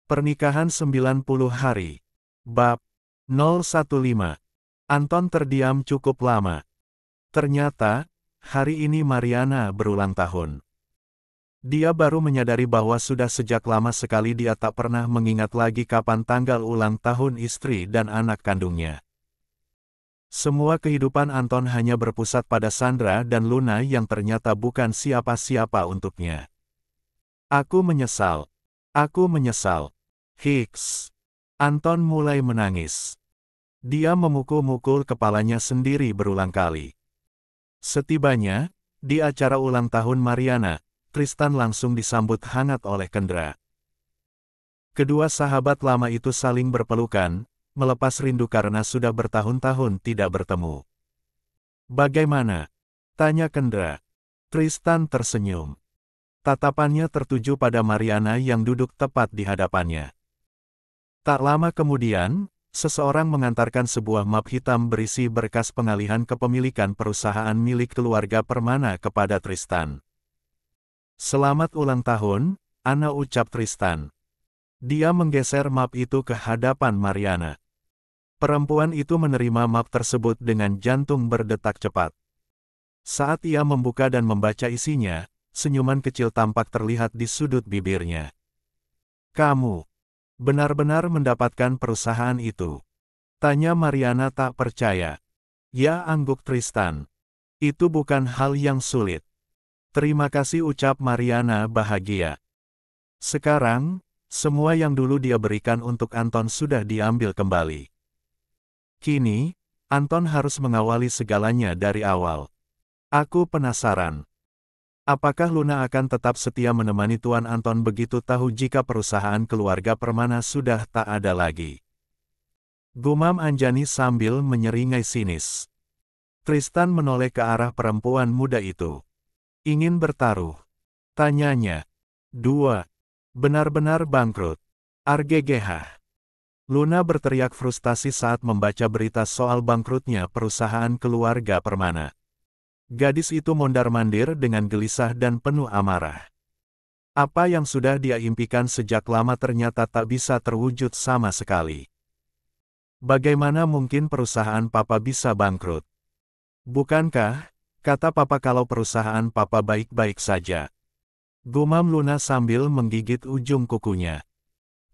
Pernikahan 90 hari. Bab 015. Anton terdiam cukup lama. Ternyata, hari ini Mariana berulang tahun. Dia baru menyadari bahwa sudah sejak lama sekali dia tak pernah mengingat lagi kapan tanggal ulang tahun istri dan anak kandungnya. Semua kehidupan Anton hanya berpusat pada Sandra dan Luna yang ternyata bukan siapa-siapa untuknya. Aku menyesal. Aku menyesal. Hicks. Anton mulai menangis. Dia memukul-mukul kepalanya sendiri berulang kali. Setibanya, di acara ulang tahun Mariana, Tristan langsung disambut hangat oleh Kendra. Kedua sahabat lama itu saling berpelukan, melepas rindu karena sudah bertahun-tahun tidak bertemu. "Bagaimana?" tanya Kendra. Tristan tersenyum. Tatapannya tertuju pada Mariana yang duduk tepat di hadapannya. Tak lama kemudian, seseorang mengantarkan sebuah map hitam berisi berkas pengalihan kepemilikan perusahaan milik keluarga Permana kepada Tristan. "Selamat ulang tahun, Ana," ucap Tristan. Dia menggeser map itu ke hadapan Mariana. Perempuan itu menerima map tersebut dengan jantung berdetak cepat. Saat ia membuka dan membaca isinya, senyuman kecil tampak terlihat di sudut bibirnya. "Kamu benar-benar mendapatkan perusahaan itu?" tanya Mariana tak percaya. "Ya," angguk Tristan. "Itu bukan hal yang sulit." "Terima kasih," ucap Mariana bahagia. Sekarang, semua yang dulu dia berikan untuk Anton sudah diambil kembali. Kini, Anton harus mengawali segalanya dari awal. "Aku penasaran. Apakah Luna akan tetap setia menemani Tuan Anton begitu tahu jika perusahaan keluarga Permana sudah tak ada lagi?" gumam Anjani sambil menyeringai sinis. Tristan menoleh ke arah perempuan muda itu. "Ingin bertaruh?" tanyanya. "Dua. Benar-benar bangkrut. Argegeh." Luna berteriak frustasi saat membaca berita soal bangkrutnya perusahaan keluarga Permana. Gadis itu mondar-mandir dengan gelisah dan penuh amarah. Apa yang sudah dia impikan sejak lama ternyata tak bisa terwujud sama sekali. "Bagaimana mungkin perusahaan Papa bisa bangkrut? Bukankah, kata Papa kalau perusahaan Papa baik-baik saja?" gumam Luna sambil menggigit ujung kukunya.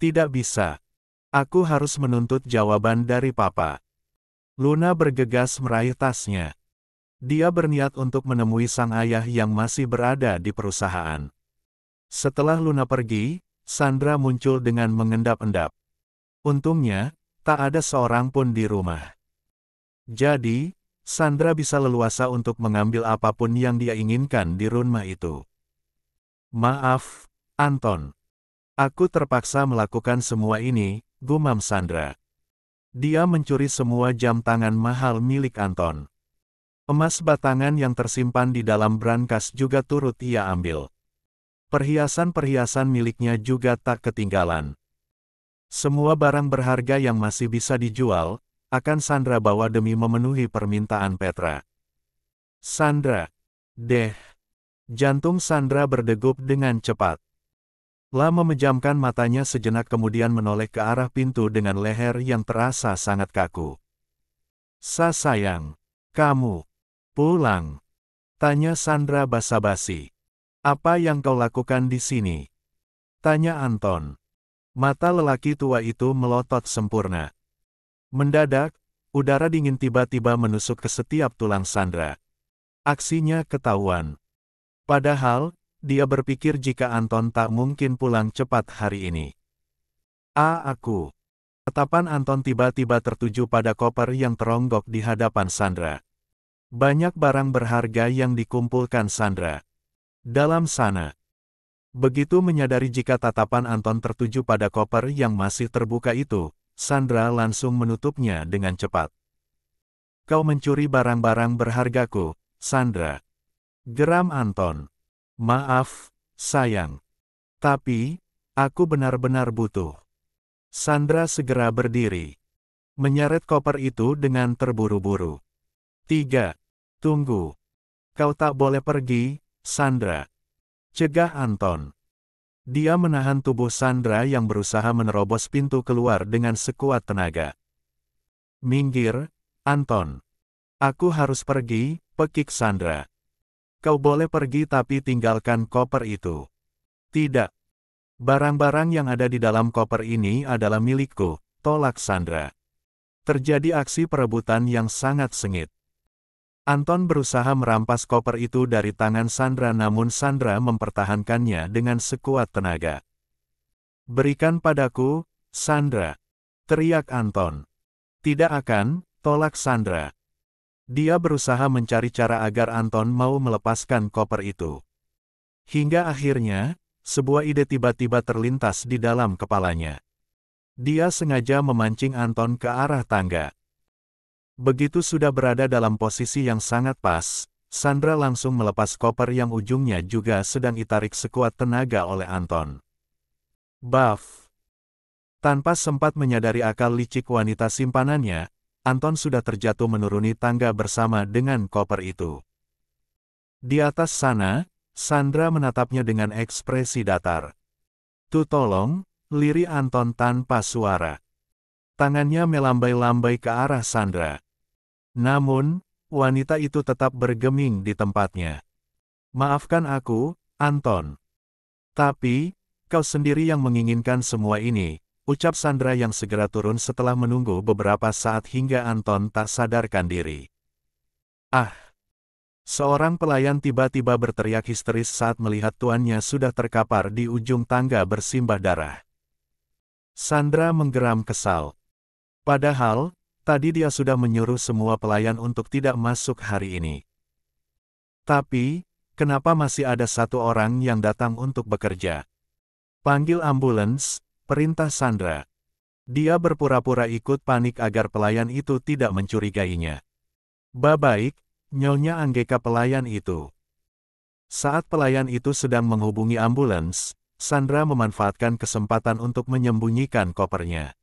"Tidak bisa. Aku harus menuntut jawaban dari Papa." Luna bergegas meraih tasnya. Dia berniat untuk menemui sang ayah yang masih berada di perusahaan. Setelah Luna pergi, Sandra muncul dengan mengendap-endap. Untungnya, tak ada seorang pun di rumah. Jadi, Sandra bisa leluasa untuk mengambil apapun yang dia inginkan di rumah itu. "Maaf, Anton. Aku terpaksa melakukan semua ini," gumam Sandra. Dia mencuri semua jam tangan mahal milik Anton. Emas batangan yang tersimpan di dalam brankas juga turut ia ambil. Perhiasan-perhiasan miliknya juga tak ketinggalan. Semua barang berharga yang masih bisa dijual, akan Sandra bawa demi memenuhi permintaan Petra. "Sandra. Deh." Jantung Sandra berdegup dengan cepat. Lama memejamkan matanya sejenak kemudian menoleh ke arah pintu dengan leher yang terasa sangat kaku. Sayang. Kamu pulang?" tanya Sandra basa-basi. "Apa yang kau lakukan di sini?" tanya Anton. Mata lelaki tua itu melotot sempurna. Mendadak, udara dingin tiba-tiba menusuk ke setiap tulang Sandra. Aksinya ketahuan. Padahal, dia berpikir jika Anton tak mungkin pulang cepat hari ini. Aku." Tatapan Anton tiba-tiba tertuju pada koper yang teronggok di hadapan Sandra. Banyak barang berharga yang dikumpulkan Sandra dalam sana. Begitu menyadari jika tatapan Anton tertuju pada koper yang masih terbuka itu, Sandra langsung menutupnya dengan cepat. "Kau mencuri barang-barang berhargaku, Sandra," geram Anton. "Maaf, sayang. Tapi, aku benar-benar butuh." Sandra segera berdiri, menyeret koper itu dengan terburu-buru. "Tiga. Tunggu. Kau tak boleh pergi, Sandra," cegah Anton. Dia menahan tubuh Sandra yang berusaha menerobos pintu keluar dengan sekuat tenaga. "Minggir, Anton. Aku harus pergi," pekik Sandra. "Kau boleh pergi tapi tinggalkan koper itu." "Tidak. Barang-barang yang ada di dalam koper ini adalah milikku," tolak Sandra. Terjadi aksi perebutan yang sangat sengit. Anton berusaha merampas koper itu dari tangan Sandra namun Sandra mempertahankannya dengan sekuat tenaga. "Berikan padaku, Sandra," teriak Anton. "Tidak akan," tolak Sandra. Dia berusaha mencari cara agar Anton mau melepaskan koper itu. Hingga akhirnya, sebuah ide tiba-tiba terlintas di dalam kepalanya. Dia sengaja memancing Anton ke arah tangga. Begitu sudah berada dalam posisi yang sangat pas, Sandra langsung melepas koper yang ujungnya juga sedang ditarik sekuat tenaga oleh Anton. Buff! Tanpa sempat menyadari akal licik wanita simpanannya, Anton sudah terjatuh menuruni tangga bersama dengan koper itu. Di atas sana, Sandra menatapnya dengan ekspresi datar. "Tuh tolong," lirik Anton tanpa suara. Tangannya melambai-lambai ke arah Sandra. Namun, wanita itu tetap bergeming di tempatnya. "Maafkan aku, Anton. Tapi, kau sendiri yang menginginkan semua ini," ucap Sandra yang segera turun setelah menunggu beberapa saat hingga Anton tak sadarkan diri. "Ah!" Seorang pelayan tiba-tiba berteriak histeris saat melihat tuannya sudah terkapar di ujung tangga bersimbah darah. Sandra menggeram kesal. Padahal, tadi dia sudah menyuruh semua pelayan untuk tidak masuk hari ini. Tapi, kenapa masih ada satu orang yang datang untuk bekerja? "Panggil ambulans," perintah Sandra. Dia berpura-pura ikut panik agar pelayan itu tidak mencurigainya. "Baik, Nyonya Anggeka," pelayan itu. Saat pelayan itu sedang menghubungi ambulans, Sandra memanfaatkan kesempatan untuk menyembunyikan kopernya.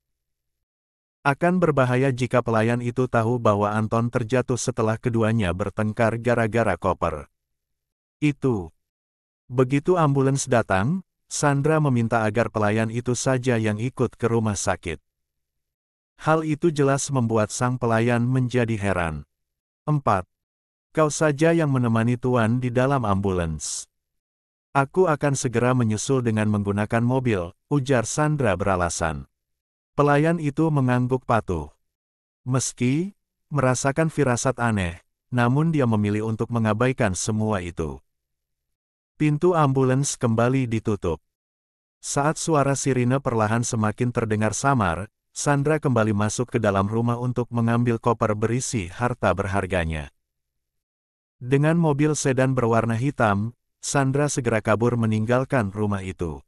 Akan berbahaya jika pelayan itu tahu bahwa Anton terjatuh setelah keduanya bertengkar gara-gara koper. Itu. Begitu ambulans datang, Sandra meminta agar pelayan itu saja yang ikut ke rumah sakit. Hal itu jelas membuat sang pelayan menjadi heran. 4. "Kau saja yang menemani Tuan di dalam ambulans." "Aku akan segera menyusul dengan menggunakan mobil," ujar Sandra beralasan. Pelayan itu mengangguk patuh. Meski merasakan firasat aneh, namun dia memilih untuk mengabaikan semua itu. Pintu ambulans kembali ditutup. Saat suara sirine perlahan semakin terdengar samar, Sandra kembali masuk ke dalam rumah untuk mengambil koper berisi harta berharganya. Dengan mobil sedan berwarna hitam, Sandra segera kabur meninggalkan rumah itu.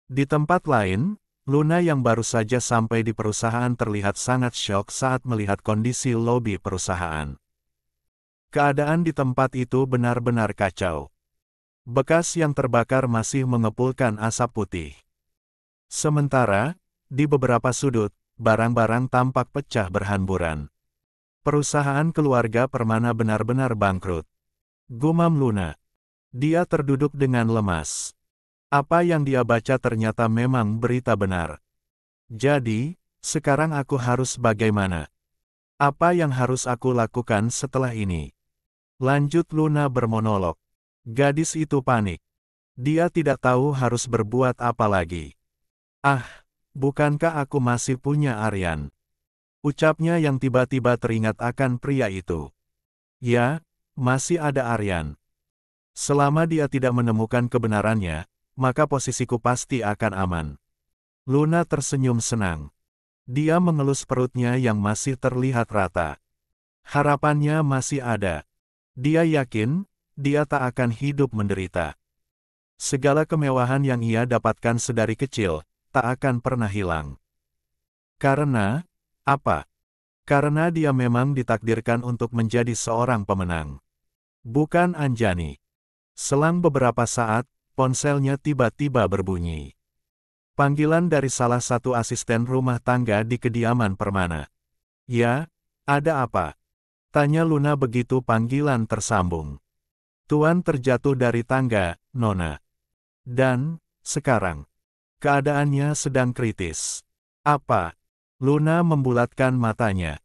Di tempat lain, Luna yang baru saja sampai di perusahaan terlihat sangat syok saat melihat kondisi lobi perusahaan. Keadaan di tempat itu benar-benar kacau. Bekas yang terbakar masih mengepulkan asap putih. Sementara, di beberapa sudut, barang-barang tampak pecah berhamburan. Perusahaan keluarga Permana benar-benar bangkrut. Gumam Luna. Dia terduduk dengan lemas. Apa yang dia baca ternyata memang berita benar. Jadi, sekarang aku harus bagaimana? Apa yang harus aku lakukan setelah ini? Lanjut Luna bermonolog. Gadis itu panik. Dia tidak tahu harus berbuat apa lagi. "Ah, bukankah aku masih punya Aryan?" ucapnya yang tiba-tiba teringat akan pria itu. "Ya, masih ada Aryan. Selama dia tidak menemukan kebenarannya, maka posisiku pasti akan aman." Luna tersenyum senang. Dia mengelus perutnya yang masih terlihat rata. Harapannya masih ada. Dia yakin, dia tak akan hidup menderita. Segala kemewahan yang ia dapatkan sedari kecil, tak akan pernah hilang. Karena, apa? Karena dia memang ditakdirkan untuk menjadi seorang pemenang. Bukan Anjani. Selang beberapa saat, ponselnya tiba-tiba berbunyi. Panggilan dari salah satu asisten rumah tangga di kediaman Permana. "Ya, ada apa?" tanya Luna begitu panggilan tersambung. "Tuan terjatuh dari tangga, Nona." Dan, sekarang, keadaannya sedang kritis. Apa? Luna membulatkan matanya.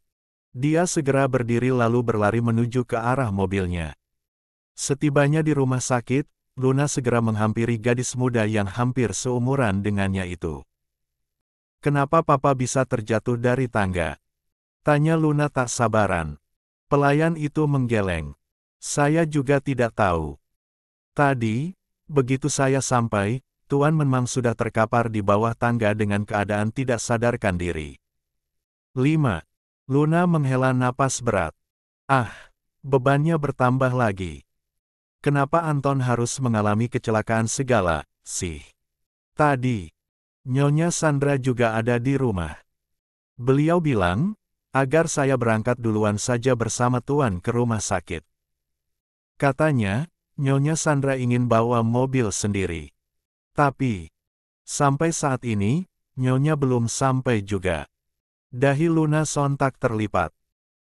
Dia segera berdiri lalu berlari menuju ke arah mobilnya. Setibanya di rumah sakit, Luna segera menghampiri gadis muda yang hampir seumuran dengannya itu. "Kenapa Papa bisa terjatuh dari tangga?" tanya Luna tak sabaran. Pelayan itu menggeleng. "Saya juga tidak tahu. Tadi, begitu saya sampai, Tuan memang sudah terkapar di bawah tangga dengan keadaan tidak sadarkan diri." 5. Luna menghela napas berat. Ah, bebannya bertambah lagi. Kenapa Anton harus mengalami kecelakaan segala, sih? Tadi, Nyonya Sandra juga ada di rumah. Beliau bilang, agar saya berangkat duluan saja bersama Tuan ke rumah sakit. Katanya, Nyonya Sandra ingin bawa mobil sendiri. Tapi, sampai saat ini, Nyonya belum sampai juga. Dahi Luna sontak terlipat.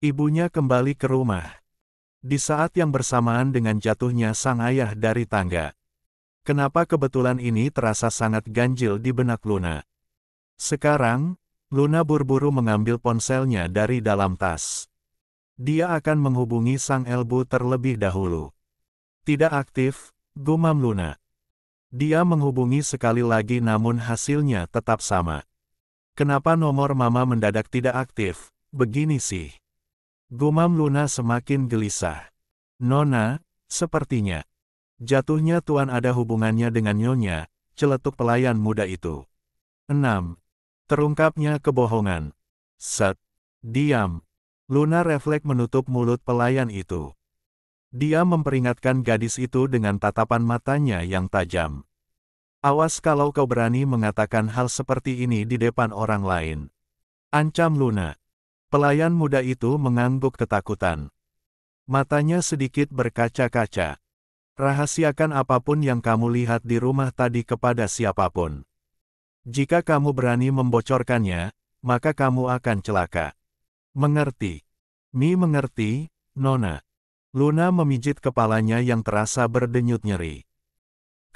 Ibunya kembali ke rumah. Di saat yang bersamaan dengan jatuhnya sang ayah dari tangga. Kenapa kebetulan ini terasa sangat ganjil di benak Luna? Sekarang, Luna buru-buru mengambil ponselnya dari dalam tas. Dia akan menghubungi sang Elbu terlebih dahulu. Tidak aktif, gumam Luna. Dia menghubungi sekali lagi namun hasilnya tetap sama. Kenapa nomor Mama mendadak tidak aktif, begini sih? Gumam Luna semakin gelisah. "Nona, sepertinya jatuhnya Tuan ada hubungannya dengan Nyonya," celetuk pelayan muda itu. 6. Terungkapnya kebohongan. Set. Diam. Luna refleks menutup mulut pelayan itu. Dia memperingatkan gadis itu dengan tatapan matanya yang tajam. "Awas kalau kau berani mengatakan hal seperti ini di depan orang lain," ancam Luna. Pelayan muda itu mengangguk ketakutan. Matanya sedikit berkaca-kaca. "Rahasiakan apapun yang kamu lihat di rumah tadi kepada siapapun. Jika kamu berani membocorkannya, maka kamu akan celaka. Mengerti?" "Mi mengerti, Nona." Luna memijit kepalanya yang terasa berdenyut nyeri.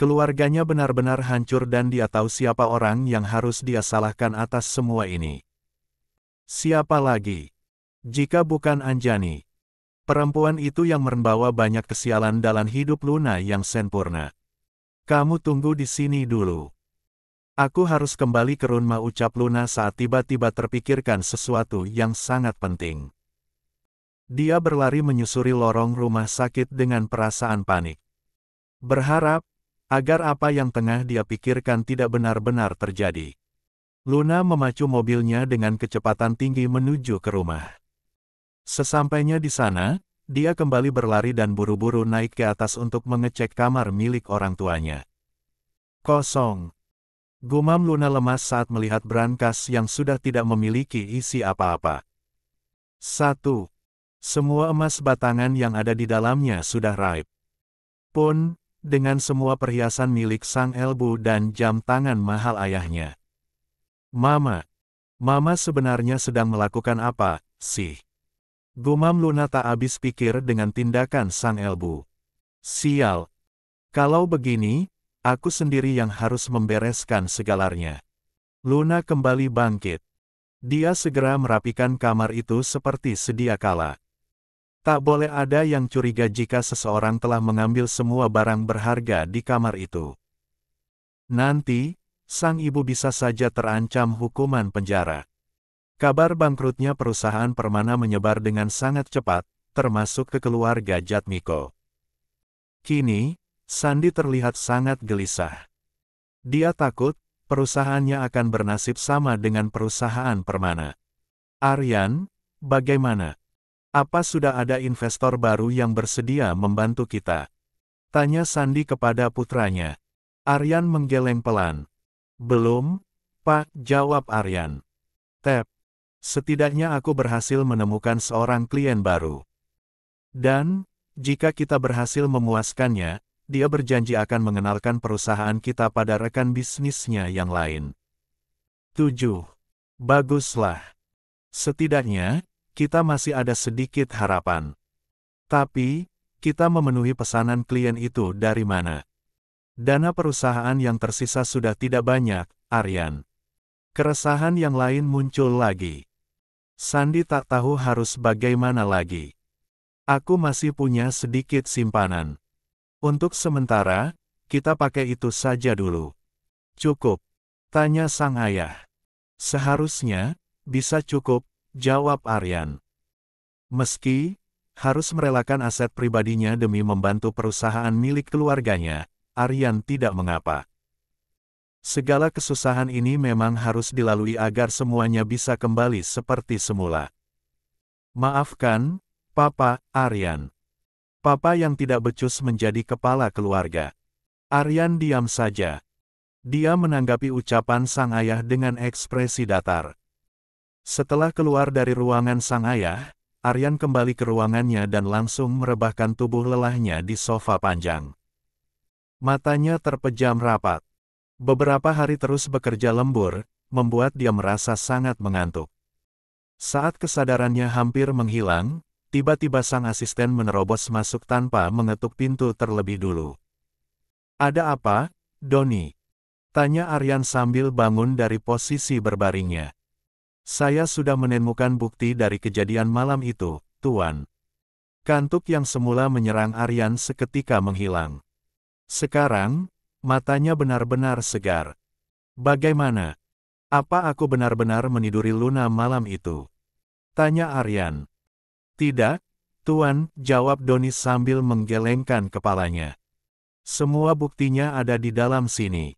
Keluarganya benar-benar hancur dan dia tahu siapa orang yang harus dia salahkan atas semua ini. Siapa lagi? Jika bukan Anjani. Perempuan itu yang membawa banyak kesialan dalam hidup Luna yang sempurna. "Kamu tunggu di sini dulu. Aku harus kembali ke rumah," ucap Luna saat tiba-tiba terpikirkan sesuatu yang sangat penting. Dia berlari menyusuri lorong rumah sakit dengan perasaan panik. Berharap, agar apa yang tengah dia pikirkan tidak benar-benar terjadi. Luna memacu mobilnya dengan kecepatan tinggi menuju ke rumah. Sesampainya di sana, dia kembali berlari dan buru-buru naik ke atas untuk mengecek kamar milik orang tuanya. Kosong. Gumam Luna lemas saat melihat brankas yang sudah tidak memiliki isi apa-apa. 1. Semua emas batangan yang ada di dalamnya sudah raib. Pun, dengan semua perhiasan milik sang Elbu dan jam tangan mahal ayahnya. Mama sebenarnya sedang melakukan apa, sih? Gumam Luna tak habis pikir dengan tindakan sang Elbu. Sial. Kalau begini, aku sendiri yang harus membereskan segalanya. Luna kembali bangkit. Dia segera merapikan kamar itu seperti sedia kala. Tak boleh ada yang curiga jika seseorang telah mengambil semua barang berharga di kamar itu. Nanti, sang ibu bisa saja terancam hukuman penjara. Kabar bangkrutnya perusahaan Permana menyebar dengan sangat cepat, termasuk ke keluarga Jatmiko. Kini, Sandi terlihat sangat gelisah. Dia takut, perusahaannya akan bernasib sama dengan perusahaan Permana. "Aryan, bagaimana? Apa sudah ada investor baru yang bersedia membantu kita?" tanya Sandi kepada putranya. Aryan menggeleng pelan. "Belum, Pak," jawab Aryan. "Tep, setidaknya aku berhasil menemukan seorang klien baru. Dan, jika kita berhasil memuaskannya, dia berjanji akan mengenalkan perusahaan kita pada rekan bisnisnya yang lain." 7. Baguslah. Setidaknya, kita masih ada sedikit harapan. Tapi, kita memenuhi pesanan klien itu dari mana? Dana perusahaan yang tersisa sudah tidak banyak, Aryan. Keresahan yang lain muncul lagi. Sandi tak tahu harus bagaimana lagi. Aku masih punya sedikit simpanan. Untuk sementara, kita pakai itu saja dulu. Cukup? Tanya sang ayah. Seharusnya, bisa cukup, jawab Aryan. Meski harus merelakan aset pribadinya demi membantu perusahaan milik keluarganya, Aryan tidak mengapa. Segala kesusahan ini memang harus dilalui agar semuanya bisa kembali seperti semula. Maafkan, Papa, Aryan. Papa yang tidak becus menjadi kepala keluarga. Aryan diam saja. Dia menanggapi ucapan sang ayah dengan ekspresi datar. Setelah keluar dari ruangan sang ayah, Aryan kembali ke ruangannya dan langsung merebahkan tubuh lelahnya di sofa panjang. Matanya terpejam rapat. Beberapa hari terus bekerja lembur, membuat dia merasa sangat mengantuk. Saat kesadarannya hampir menghilang, tiba-tiba sang asisten menerobos masuk tanpa mengetuk pintu terlebih dulu. "Ada apa, Doni?" tanya Aryan sambil bangun dari posisi berbaringnya. "Saya sudah menemukan bukti dari kejadian malam itu, Tuan." Kantuk yang semula menyerang Aryan seketika menghilang. Sekarang, matanya benar-benar segar. "Bagaimana? Apa aku benar-benar meniduri Luna malam itu?" tanya Aryan. "Tidak, Tuan," jawab Doni sambil menggelengkan kepalanya. "Semua buktinya ada di dalam sini."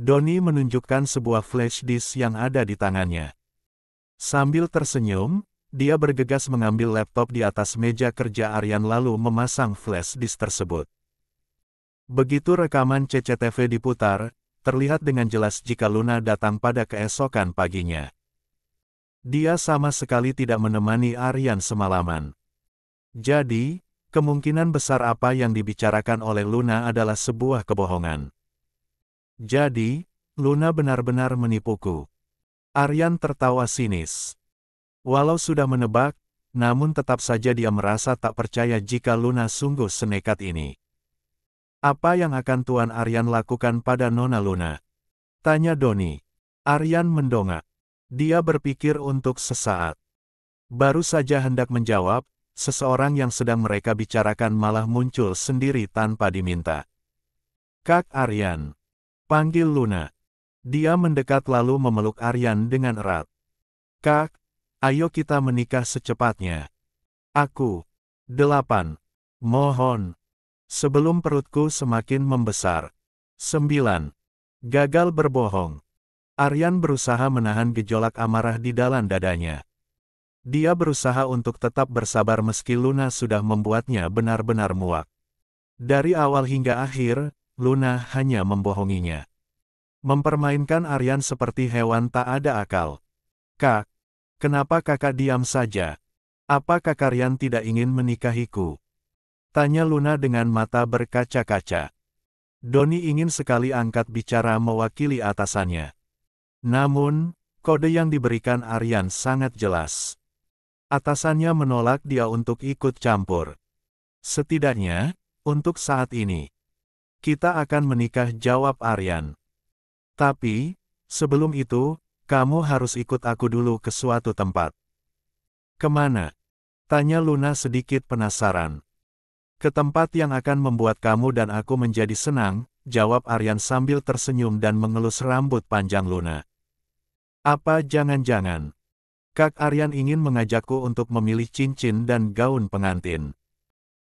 Doni menunjukkan sebuah flash disk yang ada di tangannya. Sambil tersenyum, dia bergegas mengambil laptop di atas meja kerja Aryan lalu memasang flash disk tersebut. Begitu rekaman CCTV diputar, terlihat dengan jelas jika Luna datang pada keesokan paginya. Dia sama sekali tidak menemani Aryan semalaman. Jadi, kemungkinan besar apa yang dibicarakan oleh Luna adalah sebuah kebohongan. Jadi, Luna benar-benar menipuku. Aryan tertawa sinis. Walau sudah menebak, namun tetap saja dia merasa tak percaya jika Luna sungguh senekat ini. "Apa yang akan Tuan Aryan lakukan pada Nona Luna?" tanya Doni. Aryan mendongak. Dia berpikir untuk sesaat. Baru saja hendak menjawab, seseorang yang sedang mereka bicarakan malah muncul sendiri tanpa diminta. "Kak Aryan," panggil Luna. Dia mendekat lalu memeluk Aryan dengan erat. "Kak, ayo kita menikah secepatnya. Aku 8. Mohon." Sebelum perutku semakin membesar. 9. Gagal berbohong. Aryan berusaha menahan gejolak amarah di dalam dadanya. Dia berusaha untuk tetap bersabar meski Luna sudah membuatnya benar-benar muak. Dari awal hingga akhir, Luna hanya membohonginya. Mempermainkan Aryan seperti hewan tak ada akal. "Kak, kenapa kakak diam saja? Apa Kak Aryan tidak ingin menikahiku?" tanya Luna dengan mata berkaca-kaca. Doni ingin sekali angkat bicara mewakili atasannya. Namun, kode yang diberikan Aryan sangat jelas. Atasannya menolak dia untuk ikut campur. "Setidaknya, untuk saat ini, kita akan menikah," jawab Aryan. "Tapi, sebelum itu, kamu harus ikut aku dulu ke suatu tempat." "Kemana?" tanya Luna sedikit penasaran. "Ke tempat yang akan membuat kamu dan aku menjadi senang," jawab Aryan sambil tersenyum dan mengelus rambut panjang Luna. "Apa jangan-jangan Kak Aryan ingin mengajakku untuk memilih cincin dan gaun pengantin?"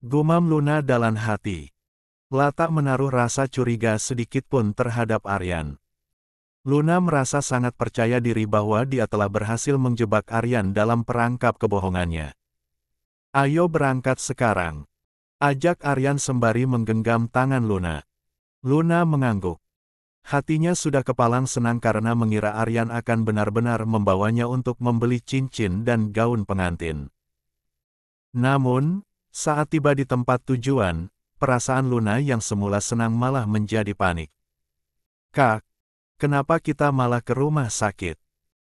gumam Luna dalam hati. Tak menaruh rasa curiga sedikit pun terhadap Aryan. Luna merasa sangat percaya diri bahwa dia telah berhasil menjebak Aryan dalam perangkap kebohongannya. "Ayo berangkat sekarang," ajak Aryan sembari menggenggam tangan Luna. Luna mengangguk. Hatinya sudah kepalang senang karena mengira Aryan akan benar-benar membawanya untuk membeli cincin dan gaun pengantin. Namun, saat tiba di tempat tujuan, perasaan Luna yang semula senang malah menjadi panik. "Kak, kenapa kita malah ke rumah sakit?"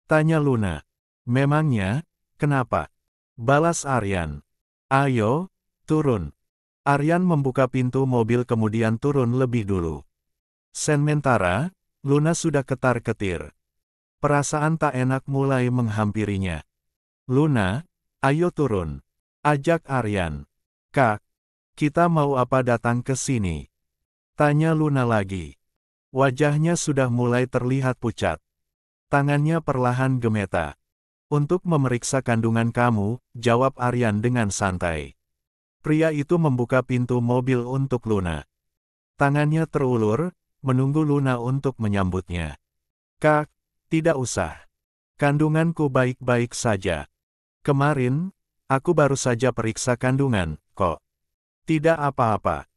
tanya Luna. "Memangnya, kenapa?" balas Aryan. "Ayo, turun." Aryan membuka pintu mobil kemudian turun lebih dulu. Sementara, Luna sudah ketar-ketir. Perasaan tak enak mulai menghampirinya. Luna, ayo turun. Ajak Aryan. Kak, kita mau apa datang ke sini? Tanya Luna lagi. Wajahnya sudah mulai terlihat pucat. Tangannya perlahan gemetar. Untuk memeriksa kandungan kamu, jawab Aryan dengan santai. Pria itu membuka pintu mobil untuk Luna. Tangannya terulur, menunggu Luna untuk menyambutnya. Kak, tidak usah. Kandunganku baik-baik saja. Kemarin, aku baru saja periksa kandungan, kok. Tidak apa-apa.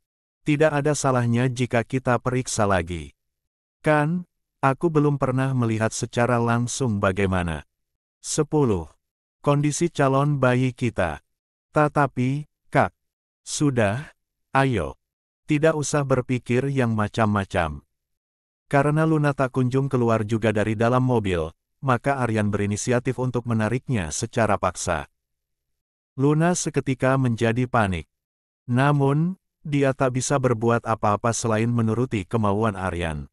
Tidak ada salahnya jika kita periksa lagi. Kan, aku belum pernah melihat secara langsung bagaimana 10. Kondisi calon bayi kita. Tetapi, Kak, sudah, ayo. Tidak usah berpikir yang macam-macam. Karena Luna tak kunjung keluar juga dari dalam mobil, maka Aryan berinisiatif untuk menariknya secara paksa. Luna seketika menjadi panik. Namun, dia tak bisa berbuat apa-apa selain menuruti kemauan Aryan.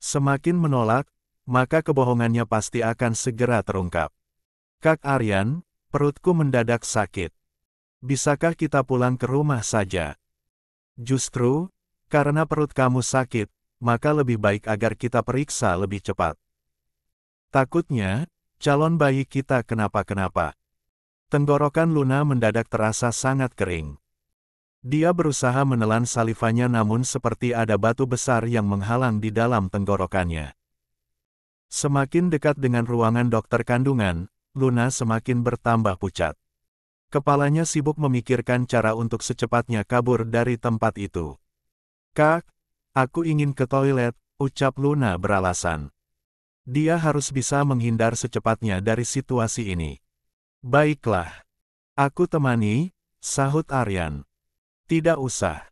Semakin menolak, maka kebohongannya pasti akan segera terungkap. Kak Aryan, perutku mendadak sakit. Bisakah kita pulang ke rumah saja? Justru, karena perut kamu sakit, maka lebih baik agar kita periksa lebih cepat. Takutnya, calon bayi kita kenapa-kenapa. Tenggorokan Luna mendadak terasa sangat kering. Dia berusaha menelan salivanya namun seperti ada batu besar yang menghalang di dalam tenggorokannya. Semakin dekat dengan ruangan dokter kandungan, Luna semakin bertambah pucat. Kepalanya sibuk memikirkan cara untuk secepatnya kabur dari tempat itu. Kak, aku ingin ke toilet, ucap Luna beralasan. Dia harus bisa menghindar secepatnya dari situasi ini. Baiklah. Aku temani, sahut Aryan. Tidak usah.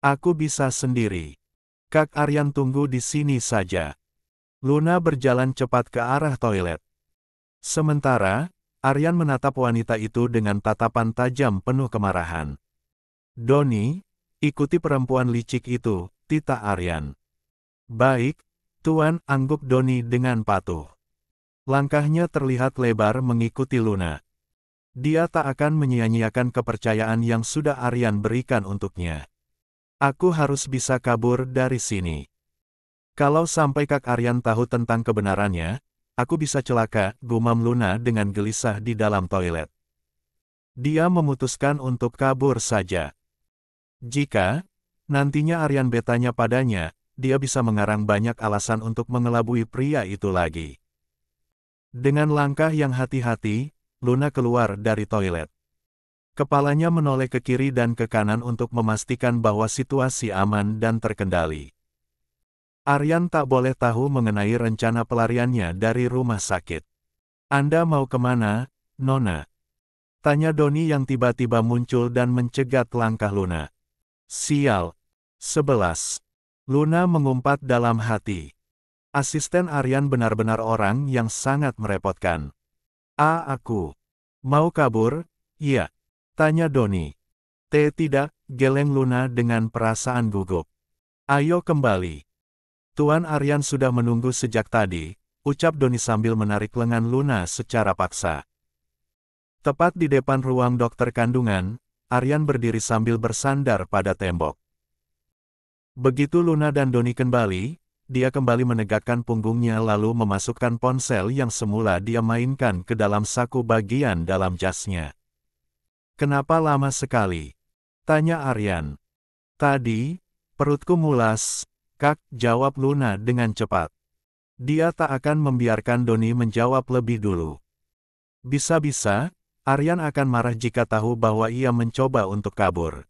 Aku bisa sendiri. Kak Aryan tunggu di sini saja. Luna berjalan cepat ke arah toilet. Sementara, Aryan menatap wanita itu dengan tatapan tajam penuh kemarahan. Doni, ikuti perempuan licik itu, tita Aryan. Baik, Tuan, angguk Doni dengan patuh. Langkahnya terlihat lebar mengikuti Luna. Dia tak akan menyia-nyiakan kepercayaan yang sudah Aryan berikan untuknya. Aku harus bisa kabur dari sini. Kalau sampai Kak Aryan tahu tentang kebenarannya, aku bisa celaka, gumam Luna dengan gelisah di dalam toilet. Dia memutuskan untuk kabur saja. Jika nantinya Aryan bertanya padanya, dia bisa mengarang banyak alasan untuk mengelabui pria itu lagi. Dengan langkah yang hati-hati, Luna keluar dari toilet. Kepalanya menoleh ke kiri dan ke kanan untuk memastikan bahwa situasi aman dan terkendali. Aryan tak boleh tahu mengenai rencana pelariannya dari rumah sakit. Anda mau kemana, Nona? Tanya Doni yang tiba-tiba muncul dan mencegat langkah Luna. Sial. 11. Luna mengumpat dalam hati. Asisten Aryan benar-benar orang yang sangat merepotkan. Aku mau kabur, iya. Tanya Doni. Tidak, geleng Luna dengan perasaan gugup. Ayo kembali. Tuan Aryan sudah menunggu sejak tadi, ucap Doni sambil menarik lengan Luna secara paksa. Tepat di depan ruang dokter kandungan, Aryan berdiri sambil bersandar pada tembok. Begitu Luna dan Doni kembali, dia kembali menegakkan punggungnya lalu memasukkan ponsel yang semula dia mainkan ke dalam saku bagian dalam jasnya. Kenapa lama sekali? Tanya Aryan. Tadi, perutku mulas, Kak, jawab Luna dengan cepat. Dia tak akan membiarkan Doni menjawab lebih dulu. Bisa-bisa, Aryan akan marah jika tahu bahwa ia mencoba untuk kabur.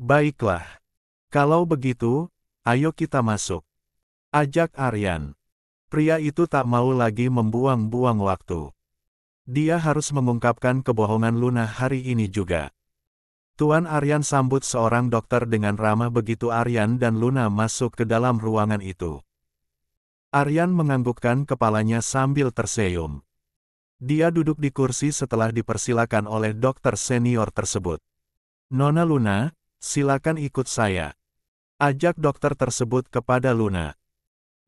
Baiklah. Kalau begitu, ayo kita masuk. Ajak Aryan. Pria itu tak mau lagi membuang-buang waktu. Dia harus mengungkapkan kebohongan Luna hari ini juga. Tuan Aryan sambut seorang dokter dengan ramah begitu Aryan dan Luna masuk ke dalam ruangan itu. Aryan menganggukkan kepalanya sambil tersenyum. Dia duduk di kursi setelah dipersilakan oleh dokter senior tersebut. Nona Luna, silakan ikut saya. Ajak dokter tersebut kepada Luna.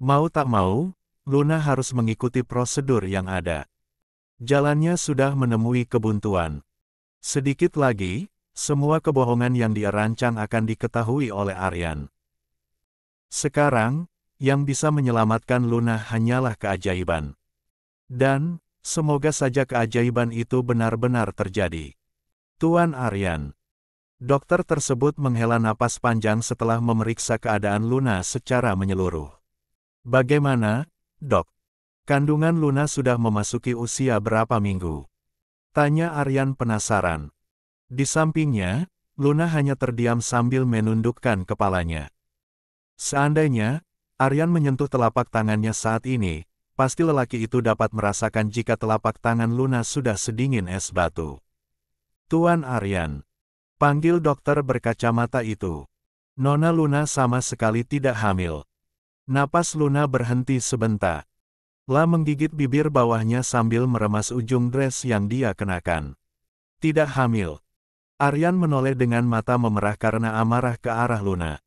Mau tak mau, Luna harus mengikuti prosedur yang ada. Jalannya sudah menemui kebuntuan. Sedikit lagi, semua kebohongan yang dia rancang akan diketahui oleh Aryan. Sekarang, yang bisa menyelamatkan Luna hanyalah keajaiban. Dan, semoga saja keajaiban itu benar-benar terjadi. Tuan Aryan. Dokter tersebut menghela napas panjang setelah memeriksa keadaan Luna secara menyeluruh. Bagaimana, Dok? Kandungan Luna sudah memasuki usia berapa minggu? Tanya Aryan penasaran. Di sampingnya, Luna hanya terdiam sambil menundukkan kepalanya. Seandainya, Aryan menyentuh telapak tangannya saat ini, pasti lelaki itu dapat merasakan jika telapak tangan Luna sudah sedingin es batu. Tuan Aryan. Panggil dokter berkacamata itu. Nona Luna sama sekali tidak hamil. Napas Luna berhenti sebentar. La menggigit bibir bawahnya sambil meremas ujung dress yang dia kenakan. Tidak hamil. Aryan menoleh dengan mata memerah karena amarah ke arah Luna.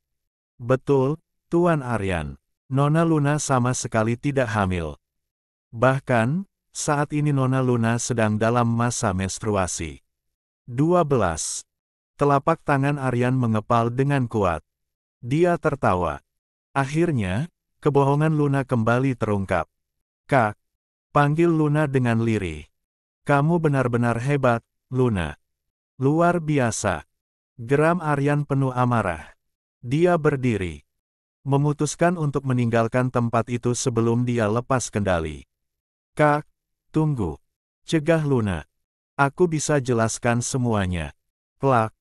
Betul, Tuan Aryan. Nona Luna sama sekali tidak hamil. Bahkan, saat ini Nona Luna sedang dalam masa menstruasi. 12. Telapak tangan Aryan mengepal dengan kuat. Dia tertawa. Akhirnya, kebohongan Luna kembali terungkap. Kak, panggil Luna dengan lirih. Kamu benar-benar hebat, Luna. Luar biasa. Geram Aryan penuh amarah. Dia berdiri. Memutuskan untuk meninggalkan tempat itu sebelum dia lepas kendali. Kak, tunggu. Cegah Luna. Aku bisa jelaskan semuanya. Plak.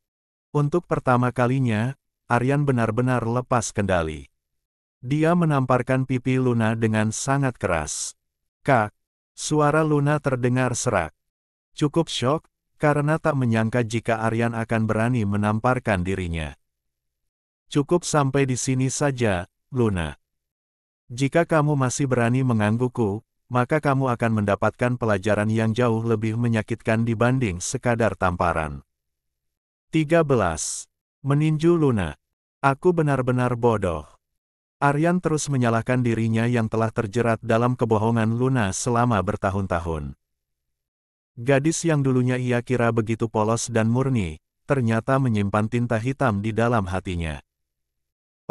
Untuk pertama kalinya, Aryan benar-benar lepas kendali. Dia menamparkan pipi Luna dengan sangat keras. Kak, suara Luna terdengar serak. Cukup syok, karena tak menyangka jika Aryan akan berani menamparkan dirinya. Cukup sampai di sini saja, Luna. Jika kamu masih berani menggangguku, maka kamu akan mendapatkan pelajaran yang jauh lebih menyakitkan dibanding sekadar tamparan. 13. Meninju Luna. Aku benar-benar bodoh. Aryan terus menyalahkan dirinya yang telah terjerat dalam kebohongan Luna selama bertahun-tahun. Gadis yang dulunya ia kira begitu polos dan murni, ternyata menyimpan tinta hitam di dalam hatinya.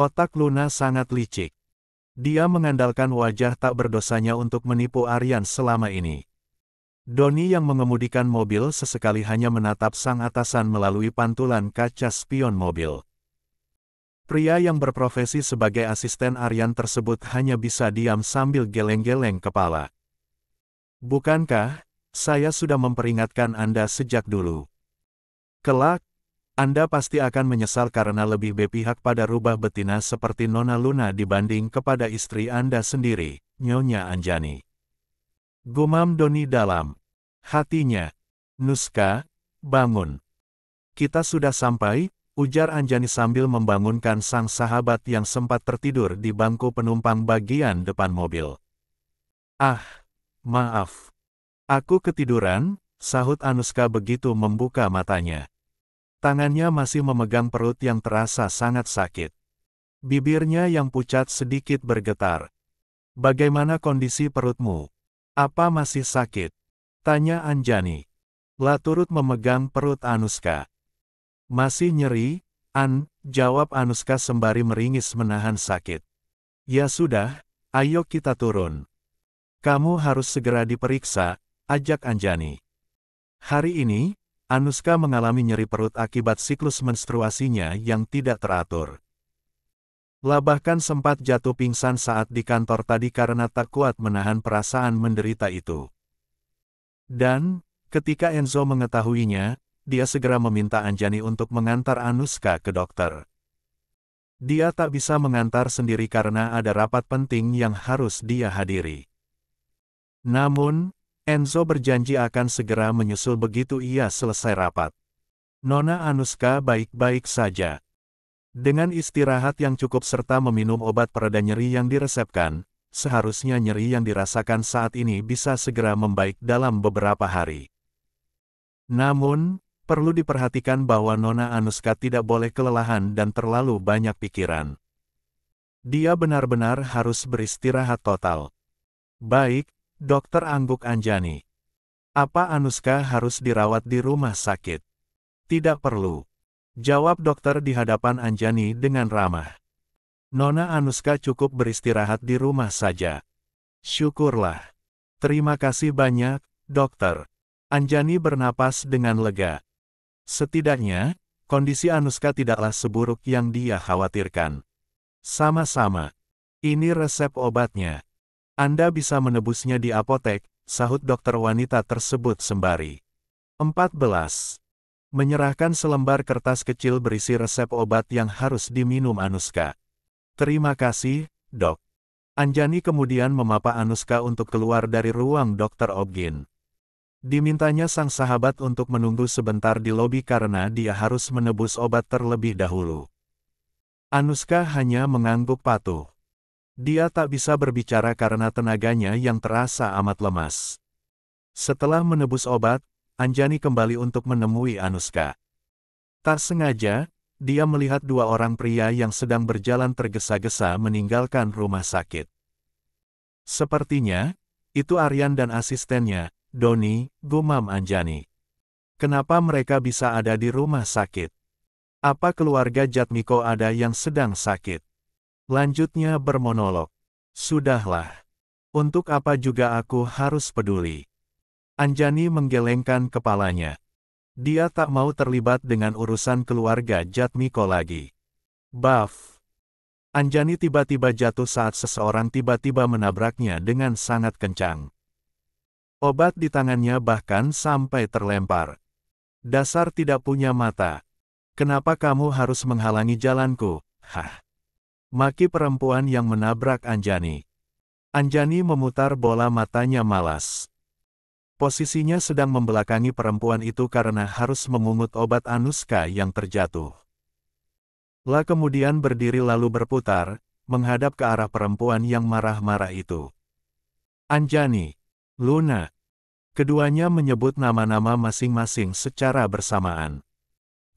Otak Luna sangat licik. Dia mengandalkan wajah tak berdosanya untuk menipu Aryan selama ini. Doni yang mengemudikan mobil sesekali hanya menatap sang atasan melalui pantulan kaca spion mobil. Pria yang berprofesi sebagai asisten Aryan tersebut hanya bisa diam sambil geleng-geleng kepala. Bukankah, saya sudah memperingatkan Anda sejak dulu? Kelak, Anda pasti akan menyesal karena lebih berpihak pada rubah betina seperti Nona Luna dibanding kepada istri Anda sendiri, Nyonya Anjani. Gumam Doni dalam hatinya. Nuska, bangun. Kita sudah sampai, ujar Anjani sambil membangunkan sang sahabat yang sempat tertidur di bangku penumpang bagian depan mobil. Ah, maaf. Aku ketiduran, sahut Anuska begitu membuka matanya. Tangannya masih memegang perut yang terasa sangat sakit. Bibirnya yang pucat sedikit bergetar. Bagaimana kondisi perutmu? Apa masih sakit? Tanya Anjani. La turut memegang perut Anuska. Masih nyeri, jawab Anuska sembari meringis menahan sakit. Ya sudah, ayo kita turun. Kamu harus segera diperiksa, ajak Anjani. Hari ini, Anuska mengalami nyeri perut akibat siklus menstruasinya yang tidak teratur. La bahkan sempat jatuh pingsan saat di kantor tadi karena tak kuat menahan perasaan menderita itu. Dan, ketika Enzo mengetahuinya, dia segera meminta Anjani untuk mengantar Anuska ke dokter. Dia tak bisa mengantar sendiri karena ada rapat penting yang harus dia hadiri. Namun, Enzo berjanji akan segera menyusul begitu ia selesai rapat. Nona Anuska baik-baik saja. Dengan istirahat yang cukup serta meminum obat pereda nyeri yang diresepkan, seharusnya nyeri yang dirasakan saat ini bisa segera membaik dalam beberapa hari. Namun, Perlu diperhatikan bahwa Nona Anuska tidak boleh kelelahan dan terlalu banyak pikiran. Dia benar-benar harus beristirahat total. Baik, Dokter, angguk Anjani. Apa Anuska harus dirawat di rumah sakit? Tidak perlu, jawab dokter di hadapan Anjani dengan ramah. Nona Anuska cukup beristirahat di rumah saja. Syukurlah. Terima kasih banyak, dokter. Anjani bernapas dengan lega. Setidaknya, kondisi Anuska tidaklah seburuk yang dia khawatirkan. Sama-sama. Ini resep obatnya. Anda bisa menebusnya di apotek, sahut dokter wanita tersebut sembari. 14. Menyerahkan selembar kertas kecil berisi resep obat yang harus diminum Anuska. Terima kasih, dok. Anjani kemudian memapa Anuska untuk keluar dari ruang dokter Obgyn. Dimintanya sang sahabat untuk menunggu sebentar di lobi karena dia harus menebus obat terlebih dahulu. Anuska hanya mengangguk patuh. Dia tak bisa berbicara karena tenaganya yang terasa amat lemas. Setelah menebus obat, Anjani kembali untuk menemui Anuska. Tak sengaja, dia melihat dua orang pria yang sedang berjalan tergesa-gesa meninggalkan rumah sakit. Sepertinya, itu Aryan dan asistennya, Doni, gumam Anjani. Kenapa mereka bisa ada di rumah sakit? Apa keluarga Jatmiko ada yang sedang sakit? Lanjutnya bermonolog. Sudahlah. Untuk apa juga aku harus peduli? Anjani menggelengkan kepalanya. Dia tak mau terlibat dengan urusan keluarga Jatmiko lagi. Baf. Anjani tiba-tiba jatuh saat seseorang tiba-tiba menabraknya dengan sangat kencang. Obat di tangannya bahkan sampai terlempar. Dasar tidak punya mata. Kenapa kamu harus menghalangi jalanku? Hah. Maki perempuan yang menabrak Anjani. Anjani memutar bola matanya malas. Posisinya sedang membelakangi perempuan itu karena harus memungut obat Anuska yang terjatuh. La kemudian berdiri lalu berputar, menghadap ke arah perempuan yang marah-marah itu. Anjani, Luna. Keduanya menyebut nama-nama masing-masing secara bersamaan.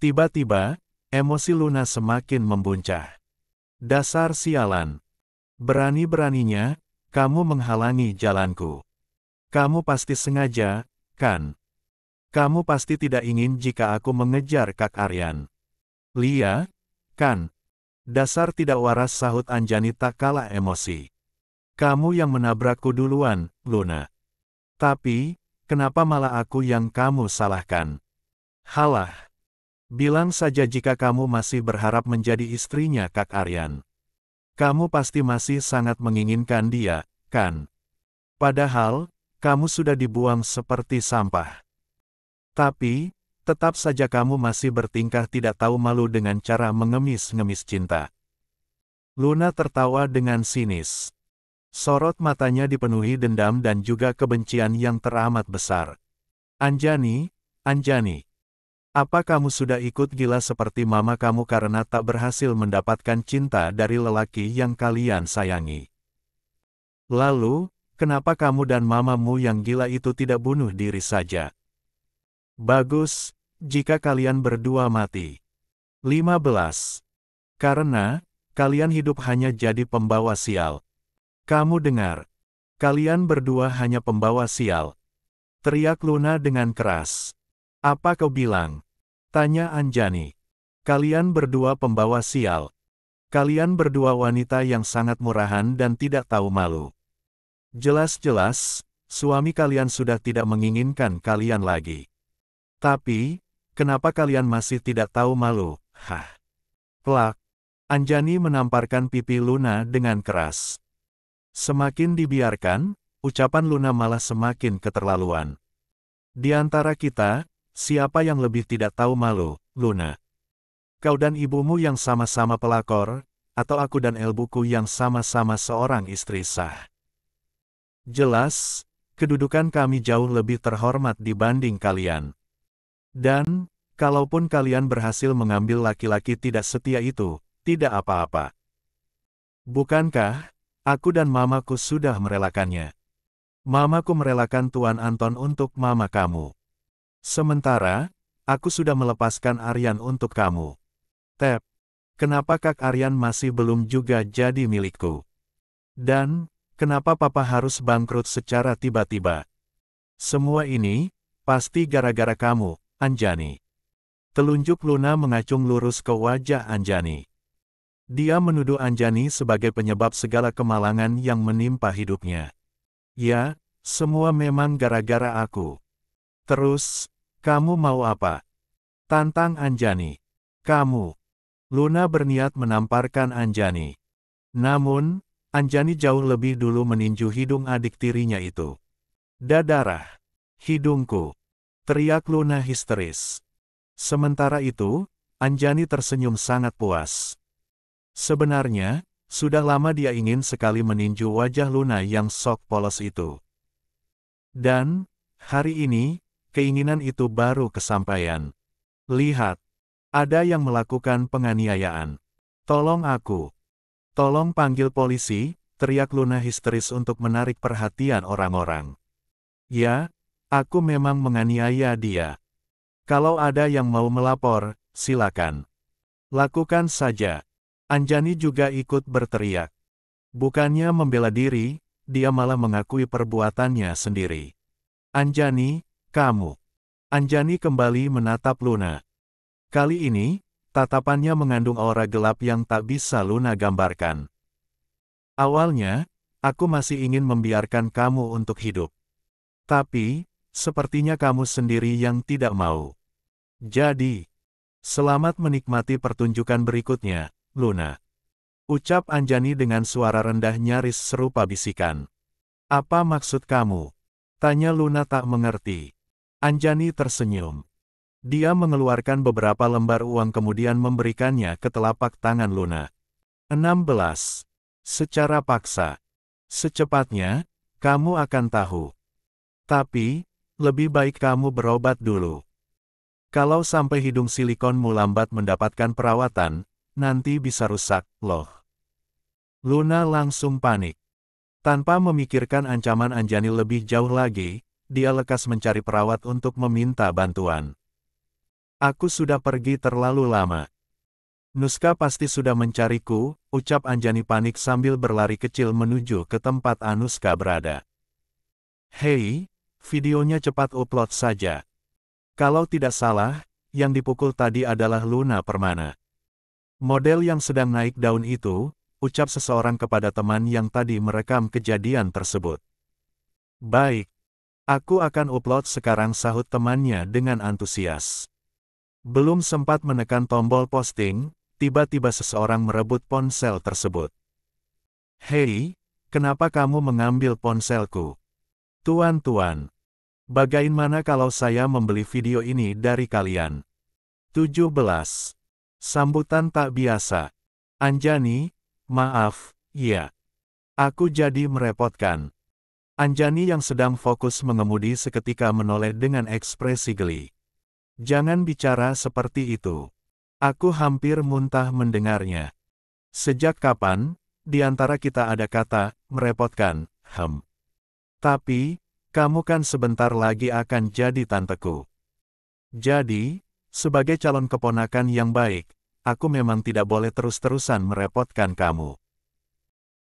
Tiba-tiba, emosi Luna semakin membuncah. Dasar sialan. Berani-beraninya, kamu menghalangi jalanku. Kamu pasti sengaja, kan? Kamu pasti tidak ingin jika aku mengejar Kak Aryan. Lia, kan? Dasar tidak waras, sahut Anjani tak kalah emosi. Kamu yang menabrakku duluan, Luna. Tapi, kenapa malah aku yang kamu salahkan? Halah. Bilang saja jika kamu masih berharap menjadi istrinya Kak Aryan. Kamu pasti masih sangat menginginkan dia, kan? Padahal, kamu sudah dibuang seperti sampah. Tapi, tetap saja kamu masih bertingkah tidak tahu malu dengan cara mengemis-ngemis cinta. Luna tertawa dengan sinis. Sorot matanya dipenuhi dendam dan juga kebencian yang teramat besar. Anjani, Anjani. Apa kamu sudah ikut gila seperti mama kamu karena tak berhasil mendapatkan cinta dari lelaki yang kalian sayangi? Lalu, kenapa kamu dan mamamu yang gila itu tidak bunuh diri saja? Bagus, jika kalian berdua mati. 15. Karena, kalian hidup hanya jadi pembawa sial. Kamu dengar. Kalian berdua hanya pembawa sial. Teriak Luna dengan keras. Apa kau bilang? Tanya Anjani. Kalian berdua pembawa sial. Kalian berdua wanita yang sangat murahan dan tidak tahu malu. Jelas-jelas, suami kalian sudah tidak menginginkan kalian lagi. Tapi, kenapa kalian masih tidak tahu malu? Hah. Plak. Anjani menamparkan pipi Luna dengan keras. Semakin dibiarkan, ucapan Luna malah semakin keterlaluan. Di antara kita, siapa yang lebih tidak tahu malu, Luna? Kau dan ibumu yang sama-sama pelakor, atau aku dan elbuku yang sama-sama seorang istri sah? Jelas, kedudukan kami jauh lebih terhormat dibanding kalian. Dan, kalaupun kalian berhasil mengambil laki-laki tidak setia itu, tidak apa-apa. Bukankah, aku dan mamaku sudah merelakannya? Mamaku merelakan Tuan Anton untuk mama kamu. Sementara, aku sudah melepaskan Aryan untuk kamu. Tep, kenapa Kak Aryan masih belum juga jadi milikku? Dan, kenapa Papa harus bangkrut secara tiba-tiba? Semua ini, pasti gara-gara kamu, Anjani. Telunjuk Luna mengacung lurus ke wajah Anjani. Dia menuduh Anjani sebagai penyebab segala kemalangan yang menimpa hidupnya. Ya, semua memang gara-gara aku. Terus, kamu mau apa? Tantang Anjani. Kamu. Luna berniat menamparkan Anjani. Namun, Anjani jauh lebih dulu meninju hidung adik tirinya itu. Dadarah. Hidungku. Teriak Luna histeris. Sementara itu, Anjani tersenyum sangat puas. Sebenarnya, sudah lama dia ingin sekali meninju wajah Luna yang sok polos itu. Dan, hari ini, keinginan itu baru kesampaian. Lihat. Ada yang melakukan penganiayaan. Tolong aku. Tolong panggil polisi, teriak Luna histeris untuk menarik perhatian orang-orang. Ya, aku memang menganiaya dia. Kalau ada yang mau melapor, silakan. Lakukan saja. Anjani juga ikut berteriak. Bukannya membela diri, dia malah mengakui perbuatannya sendiri. Anjani, kamu. Anjani kembali menatap Luna. Kali ini, tatapannya mengandung aura gelap yang tak bisa Luna gambarkan. Awalnya, aku masih ingin membiarkan kamu untuk hidup. Tapi, sepertinya kamu sendiri yang tidak mau. Jadi, selamat menikmati pertunjukan berikutnya, Luna. Ucap Anjani dengan suara rendah nyaris serupa bisikan. Apa maksud kamu? Tanya Luna tak mengerti. Anjani tersenyum. Dia mengeluarkan beberapa lembar uang kemudian memberikannya ke telapak tangan Luna. 16. Secara paksa. Secepatnya, kamu akan tahu. Tapi, lebih baik kamu berobat dulu. Kalau sampai hidung silikonmu lambat mendapatkan perawatan, nanti bisa rusak, loh. Luna langsung panik. Tanpa memikirkan ancaman Anjani lebih jauh lagi, dia lekas mencari perawat untuk meminta bantuan. Aku sudah pergi terlalu lama. Nuska pasti sudah mencariku, ucap Anjani panik sambil berlari kecil menuju ke tempat Anuska berada. Hei, videonya cepat upload saja. Kalau tidak salah, yang dipukul tadi adalah Luna Permana. Model yang sedang naik daun itu, ucap seseorang kepada teman yang tadi merekam kejadian tersebut. Baik. Aku akan upload sekarang, sahut temannya dengan antusias. Belum sempat menekan tombol posting, tiba-tiba seseorang merebut ponsel tersebut. Hei, kenapa kamu mengambil ponselku? Tuan-tuan, bagaimana kalau saya membeli video ini dari kalian? 17. Sambutan tak biasa. Anjani, maaf, ya. Aku jadi merepotkan. Anjani yang sedang fokus mengemudi seketika menoleh dengan ekspresi geli. Jangan bicara seperti itu. Aku hampir muntah mendengarnya. Sejak kapan, di antara kita ada kata, merepotkan, Tapi, kamu kan sebentar lagi akan jadi tanteku. Jadi, sebagai calon keponakan yang baik, aku memang tidak boleh terus-terusan merepotkan kamu.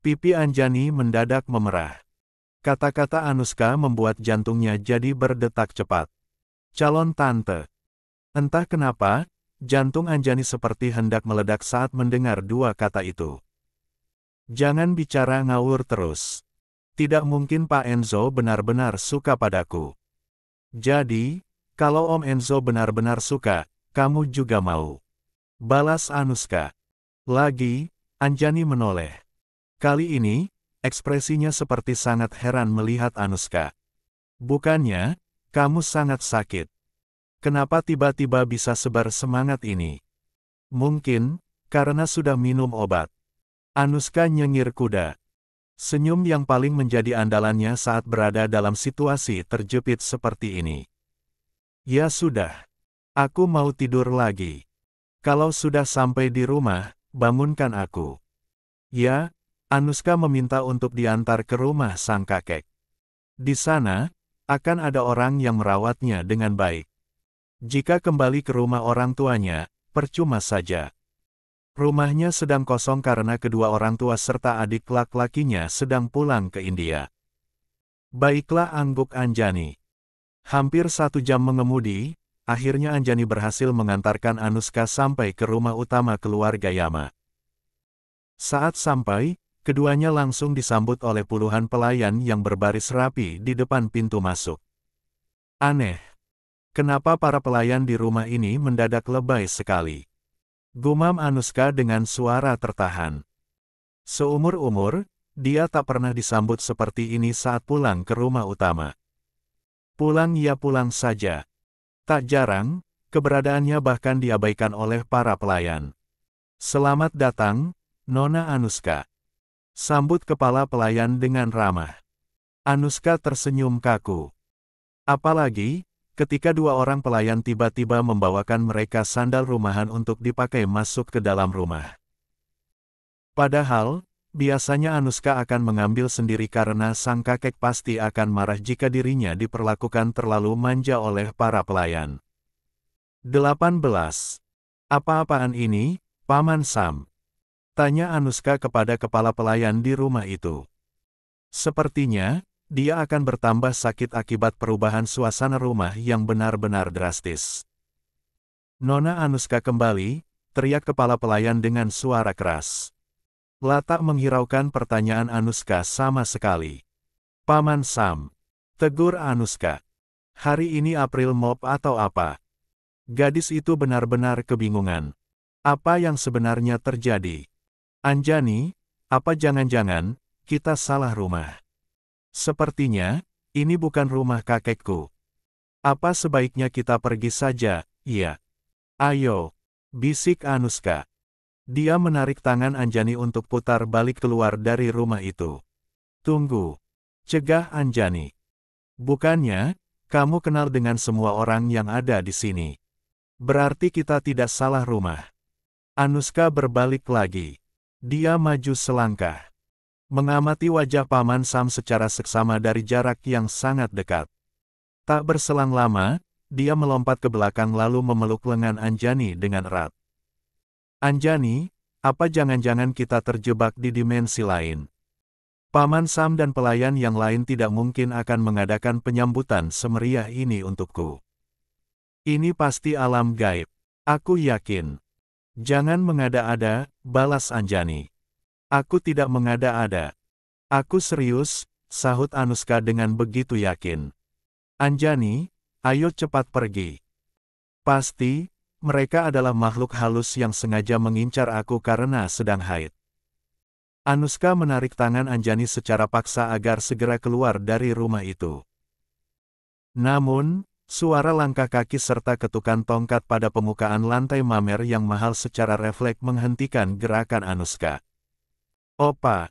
Pipi Anjani mendadak memerah. Kata-kata Anuska membuat jantungnya jadi berdetak cepat. Calon tante. Entah kenapa, jantung Anjani seperti hendak meledak saat mendengar dua kata itu. Jangan bicara ngawur terus. Tidak mungkin Pak Enzo benar-benar suka padaku. Jadi, kalau Om Enzo benar-benar suka, kamu juga mau. Balas Anuska. Lagi, Anjani menoleh. Kali ini, ekspresinya seperti sangat heran melihat Anuska. Bukannya, kamu sangat sakit. Kenapa tiba-tiba bisa sebersemangat ini? Mungkin, karena sudah minum obat. Anuska nyengir kuda. Senyum yang paling menjadi andalannya saat berada dalam situasi terjepit seperti ini. Ya sudah. Aku mau tidur lagi. Kalau sudah sampai di rumah, bangunkan aku. Ya, Anuska meminta untuk diantar ke rumah sang kakek. Di sana, akan ada orang yang merawatnya dengan baik. Jika kembali ke rumah orang tuanya, percuma saja. Rumahnya sedang kosong karena kedua orang tua serta adik laki-lakinya sedang pulang ke India. Baiklah, angguk Anjani. Hampir 1 jam mengemudi, akhirnya Anjani berhasil mengantarkan Anuska sampai ke rumah utama keluarga Yama. Saat sampai, keduanya langsung disambut oleh puluhan pelayan yang berbaris rapi di depan pintu masuk. Aneh. Kenapa para pelayan di rumah ini mendadak lebay sekali? Gumam Anuska dengan suara tertahan. Seumur-umur, dia tak pernah disambut seperti ini saat pulang ke rumah utama. Pulang ya pulang saja. Tak jarang, keberadaannya bahkan diabaikan oleh para pelayan. Selamat datang, Nona Anuska. Sambut kepala pelayan dengan ramah. Anuska tersenyum kaku. Apalagi, ketika dua orang pelayan tiba-tiba membawakan mereka sandal rumahan untuk dipakai masuk ke dalam rumah. Padahal, biasanya Anuska akan mengambil sendiri karena sang kakek pasti akan marah jika dirinya diperlakukan terlalu manja oleh para pelayan. 18. Apa-apaan ini, Paman Sam? Tanya Anuska kepada kepala pelayan di rumah itu. Sepertinya, dia akan bertambah sakit akibat perubahan suasana rumah yang benar-benar drastis. Nona Anuska kembali, teriak kepala pelayan dengan suara keras. Tak menghiraukan pertanyaan Anuska sama sekali. Paman Sam, tegur Anuska. Hari ini April Mop atau apa? Gadis itu benar-benar kebingungan. Apa yang sebenarnya terjadi? Anjani, apa jangan-jangan kita salah rumah? Sepertinya, ini bukan rumah kakekku. Apa sebaiknya kita pergi saja, iya? Ayo, bisik Anuska. Dia menarik tangan Anjani untuk putar balik keluar dari rumah itu. Tunggu, cegah Anjani. Bukannya, kamu kenal dengan semua orang yang ada di sini. Berarti kita tidak salah rumah. Anuska berbalik lagi. Dia maju selangkah. Mengamati wajah Paman Sam secara seksama dari jarak yang sangat dekat. Tak berselang lama, dia melompat ke belakang lalu memeluk lengan Anjani dengan erat. Anjani, apa jangan-jangan kita terjebak di dimensi lain? Paman Sam dan pelayan yang lain tidak mungkin akan mengadakan penyambutan semeriah ini untukku. Ini pasti alam gaib. Aku yakin. Jangan mengada-ada, balas Anjani. Aku tidak mengada-ada. Aku serius, sahut Anuska dengan begitu yakin. Anjani, ayo cepat pergi. Pasti, mereka adalah makhluk halus yang sengaja mengincar aku karena sedang haid. Anuska menarik tangan Anjani secara paksa agar segera keluar dari rumah itu. Namun, suara langkah kaki serta ketukan tongkat pada permukaan lantai mamer yang mahal secara refleks menghentikan gerakan Anuska. Opa!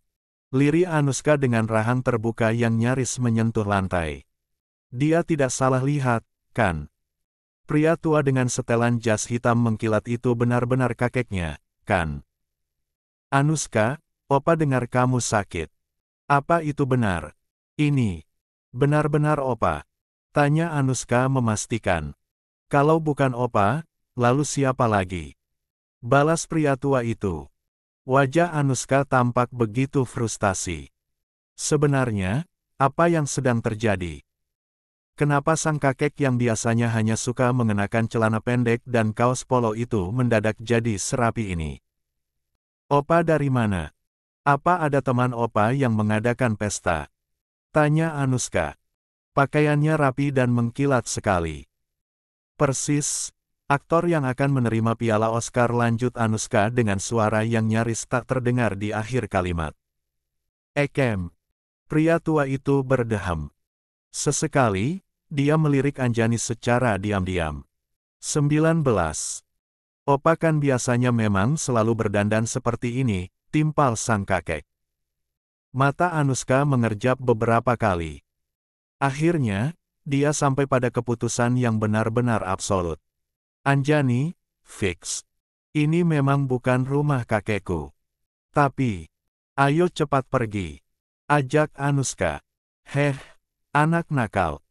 Lirih Anuska dengan rahang terbuka yang nyaris menyentuh lantai. Dia tidak salah lihat, kan? Pria tua dengan setelan jas hitam mengkilat itu benar-benar kakeknya, kan? Anuska, Opa dengar kamu sakit. Apa itu benar? Ini benar-benar Opa? Tanya Anuska memastikan. Kalau bukan Opa, lalu siapa lagi? Balas pria tua itu. Wajah Anuska tampak begitu frustasi. Sebenarnya, apa yang sedang terjadi? Kenapa sang kakek yang biasanya hanya suka mengenakan celana pendek dan kaos polo itu mendadak jadi serapi ini? Opa dari mana? Apa ada teman Opa yang mengadakan pesta? Tanya Anuska. Pakaiannya rapi dan mengkilat sekali. Persis, aktor yang akan menerima piala Oscar, lanjut Anuska dengan suara yang nyaris tak terdengar di akhir kalimat. Ekem. Pria tua itu berdeham. Sesekali, dia melirik Anjani secara diam-diam. 19. Opa kan biasanya memang selalu berdandan seperti ini, timpal sang kakek. Mata Anuska mengerjap beberapa kali. Akhirnya, dia sampai pada keputusan yang benar-benar absolut. Anjani, fix. Ini memang bukan rumah kakekku. Tapi, ayo cepat pergi. Ajak Anuska. Heh, anak nakal.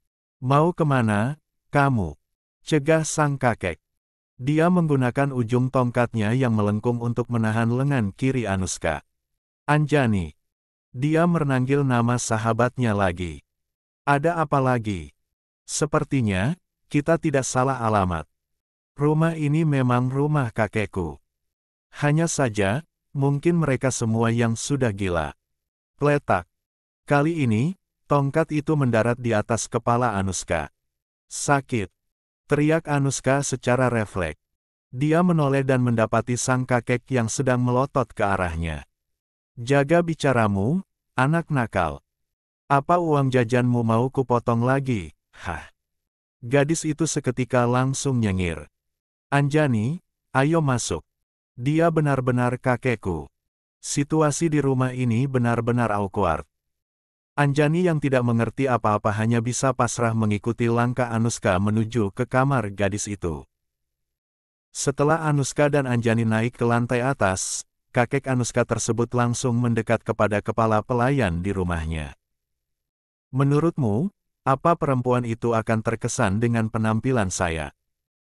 Mau kemana, kamu? Cegah sang kakek. Dia menggunakan ujung tongkatnya yang melengkung untuk menahan lengan kiri Anuska. Anjani. Dia memanggil nama sahabatnya lagi. Ada apa lagi? Sepertinya, kita tidak salah alamat. Rumah ini memang rumah kakekku. Hanya saja, mungkin mereka semua yang sudah gila. Letak. Kali ini, tongkat itu mendarat di atas kepala Anuska. Sakit. Teriak Anuska secara refleks. Dia menoleh dan mendapati sang kakek yang sedang melotot ke arahnya. Jaga bicaramu, anak nakal. Apa uang jajanmu mau kupotong lagi? Hah. Gadis itu seketika langsung nyengir. Anjani, ayo masuk. Dia benar-benar kakekku. Situasi di rumah ini benar-benar awkward. Anjani yang tidak mengerti apa-apa hanya bisa pasrah mengikuti langkah Anuska menuju ke kamar gadis itu. Setelah Anuska dan Anjani naik ke lantai atas, kakek Anuska tersebut langsung mendekat kepada kepala pelayan di rumahnya. Menurutmu, apa perempuan itu akan terkesan dengan penampilan saya?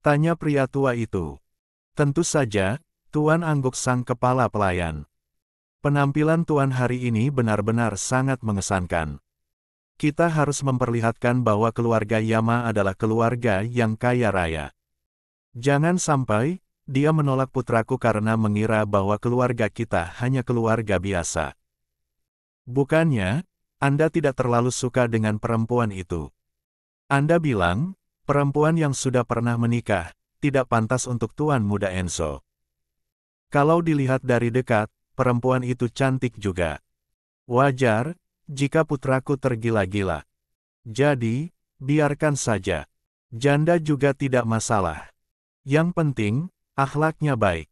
Tanya pria tua itu. Tentu saja, Tuan angguk sang kepala pelayan. Penampilan Tuan hari ini benar-benar sangat mengesankan. Kita harus memperlihatkan bahwa keluarga Yama adalah keluarga yang kaya raya. Jangan sampai, dia menolak putraku karena mengira bahwa keluarga kita hanya keluarga biasa. Bukannya, Anda tidak terlalu suka dengan perempuan itu. Anda bilang, perempuan yang sudah pernah menikah, tidak pantas untuk Tuan Muda Enzo. Kalau dilihat dari dekat, perempuan itu cantik juga. Wajar, jika putraku tergila-gila. Jadi, biarkan saja. Janda juga tidak masalah. Yang penting, akhlaknya baik.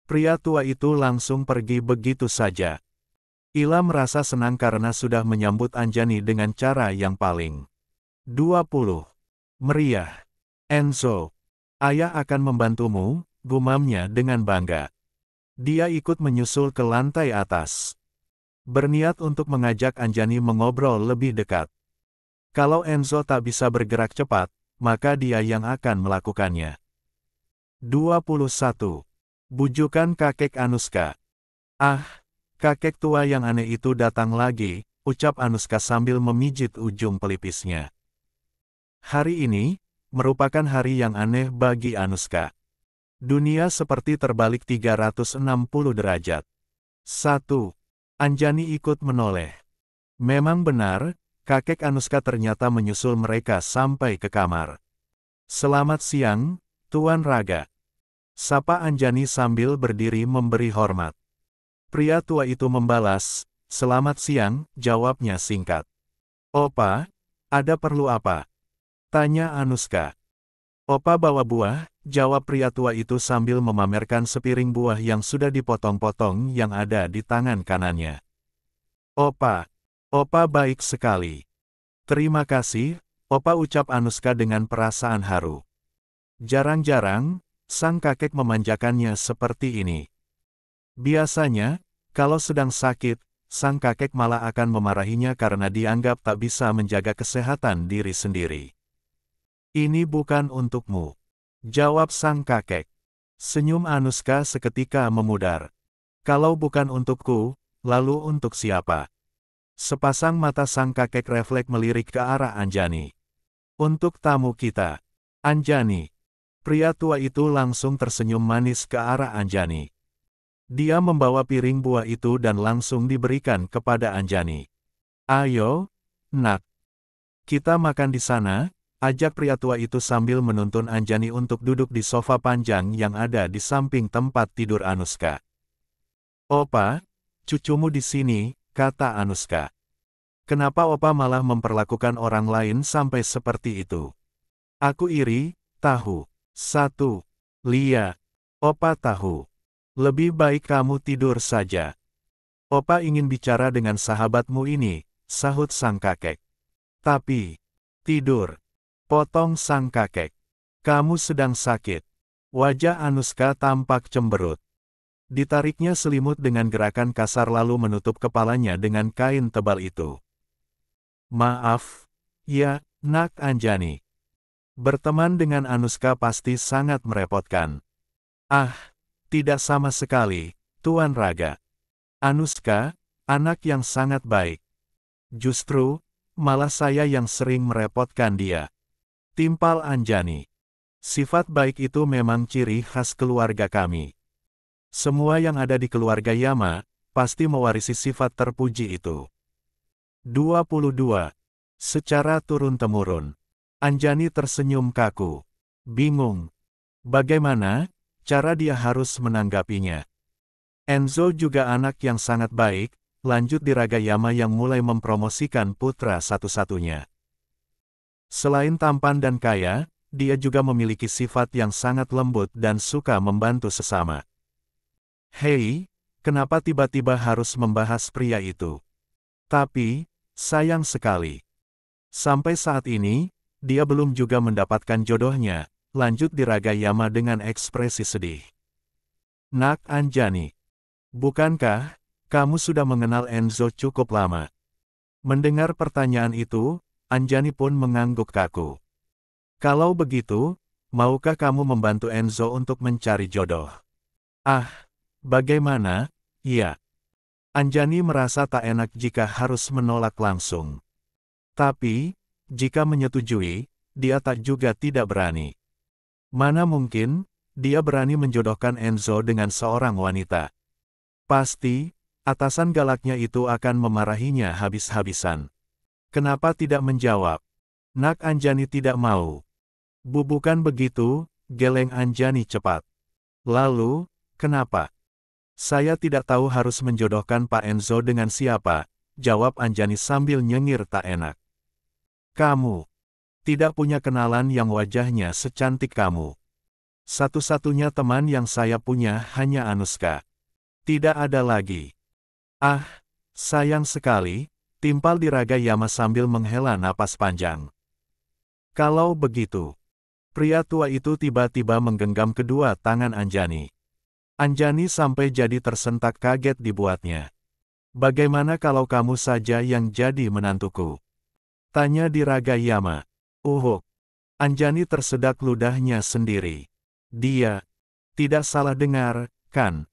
Pria tua itu langsung pergi begitu saja. Ila merasa senang karena sudah menyambut Anjani dengan cara yang paling 20 meriah. Enzo, ayah akan membantumu, gumamnya dengan bangga. Dia ikut menyusul ke lantai atas. Berniat untuk mengajak Anjani mengobrol lebih dekat. Kalau Enzo tak bisa bergerak cepat, maka dia yang akan melakukannya. 21. Bujukan kakek Anuska. Ah, kakek tua yang aneh itu datang lagi, ucap Anuska sambil memijit ujung pelipisnya. Hari ini, merupakan hari yang aneh bagi Anuska. Dunia seperti terbalik 360 derajat. 1. Anjani ikut menoleh. Memang benar, kakek Anuska ternyata menyusul mereka sampai ke kamar. Selamat siang, Tuan Raga. Sapa Anjani sambil berdiri memberi hormat. Pria tua itu membalas, selamat siang, jawabnya singkat. Opa, ada perlu apa? Tanya Anuska. Opa bawa buah, jawab pria tua itu sambil memamerkan sepiring buah yang sudah dipotong-potong yang ada di tangan kanannya. Opa baik sekali. Terima kasih, Opa ucap Anuska dengan perasaan haru. Jarang-jarang, sang kakek memanjakannya seperti ini. Biasanya, kalau sedang sakit, sang kakek malah akan memarahinya karena dianggap tak bisa menjaga kesehatan diri sendiri. Ini bukan untukmu, jawab sang kakek. Senyum Anuska seketika memudar. Kalau bukan untukku, lalu untuk siapa? Sepasang mata sang kakek refleks melirik ke arah Anjani. Untuk tamu kita, Anjani. Pria tua itu langsung tersenyum manis ke arah Anjani. Dia membawa piring buah itu dan langsung diberikan kepada Anjani. Ayo, nak. Kita makan di sana. Ajak pria tua itu sambil menuntun Anjani untuk duduk di sofa panjang yang ada di samping tempat tidur Anuska. Opa, cucumu di sini, kata Anuska. Kenapa Opa malah memperlakukan orang lain sampai seperti itu? Aku iri, tahu. 1. Lia. Opa tahu. Lebih baik kamu tidur saja. Opa ingin bicara dengan sahabatmu ini, sahut sang kakek. Tapi, tidur. Potong sang kakek. Kamu sedang sakit. Wajah Anuska tampak cemberut. Ditariknya selimut dengan gerakan kasar lalu menutup kepalanya dengan kain tebal itu. Maaf, ya, nak Anjani. Berteman dengan Anuska pasti sangat merepotkan. Ah, tidak sama sekali, Tuan Raga. Anuska, anak yang sangat baik. Justru, malah saya yang sering merepotkan dia. Timpal Anjani. Sifat baik itu memang ciri khas keluarga kami. Semua yang ada di keluarga Yama, pasti mewarisi sifat terpuji itu. 22. Secara turun-temurun. Anjani tersenyum kaku. Bingung. Bagaimana cara dia harus menanggapinya? Enzo juga anak yang sangat baik, lanjut di Raga Yama yang mulai mempromosikan putra satu-satunya. Selain tampan dan kaya, dia juga memiliki sifat yang sangat lembut dan suka membantu sesama. Hei, kenapa tiba-tiba harus membahas pria itu? Tapi, sayang sekali. Sampai saat ini, dia belum juga mendapatkan jodohnya, lanjut di Raga Yama dengan ekspresi sedih. Nak Anjani, bukankah kamu sudah mengenal Enzo cukup lama? Mendengar pertanyaan itu, Anjani pun mengangguk kaku. Kalau begitu, maukah kamu membantu Enzo untuk mencari jodoh? Ah, bagaimana? Iya. Anjani merasa tak enak jika harus menolak langsung. Tapi, jika menyetujui, dia tak juga tidak berani. Mana mungkin, dia berani menjodohkan Enzo dengan seorang wanita. Pasti, atasan galaknya itu akan memarahinya habis-habisan. Kenapa tidak menjawab? Nak Anjani tidak mau. Bukan begitu, geleng Anjani cepat. Lalu, kenapa? Saya tidak tahu harus menjodohkan Pak Enzo dengan siapa, jawab Anjani sambil nyengir tak enak. Kamu tidak punya kenalan yang wajahnya secantik kamu. Satu-satunya teman yang saya punya hanya Anuska. Tidak ada lagi. Ah, sayang sekali, timpal di Raga Yama sambil menghela napas panjang. Kalau begitu, pria tua itu tiba-tiba menggenggam kedua tangan Anjani. Anjani sampai jadi tersentak kaget dibuatnya. Bagaimana kalau kamu saja yang jadi menantuku? Tanya di Raga Yama. Uhuk. Anjani tersedak ludahnya sendiri. Dia tidak salah dengar, kan?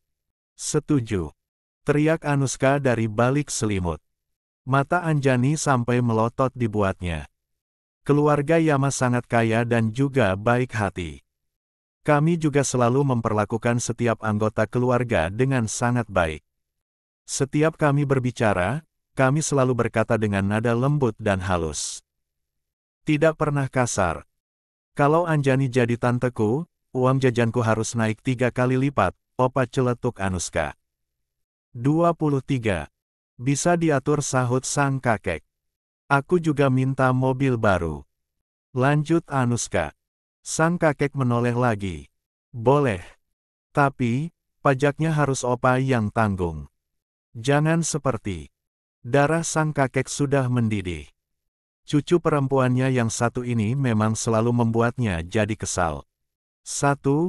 Setuju. Teriak Anuska dari balik selimut. Mata Anjani sampai melotot dibuatnya. Keluarga Yama sangat kaya dan juga baik hati. Kami juga selalu memperlakukan setiap anggota keluarga dengan sangat baik. Setiap kami berbicara, kami selalu berkata dengan nada lembut dan halus. Tidak pernah kasar. Kalau Anjani jadi tanteku, uang jajanku harus naik 3 kali lipat, opa celetuk Anuska. 23. Bisa diatur sahut sang kakek. Aku juga minta mobil baru. Lanjut Anuska. Sang kakek menoleh lagi. Boleh. Tapi, pajaknya harus opa yang tanggung. Jangan seperti. Darah sang kakek sudah mendidih. Cucu perempuannya yang satu ini memang selalu membuatnya jadi kesal.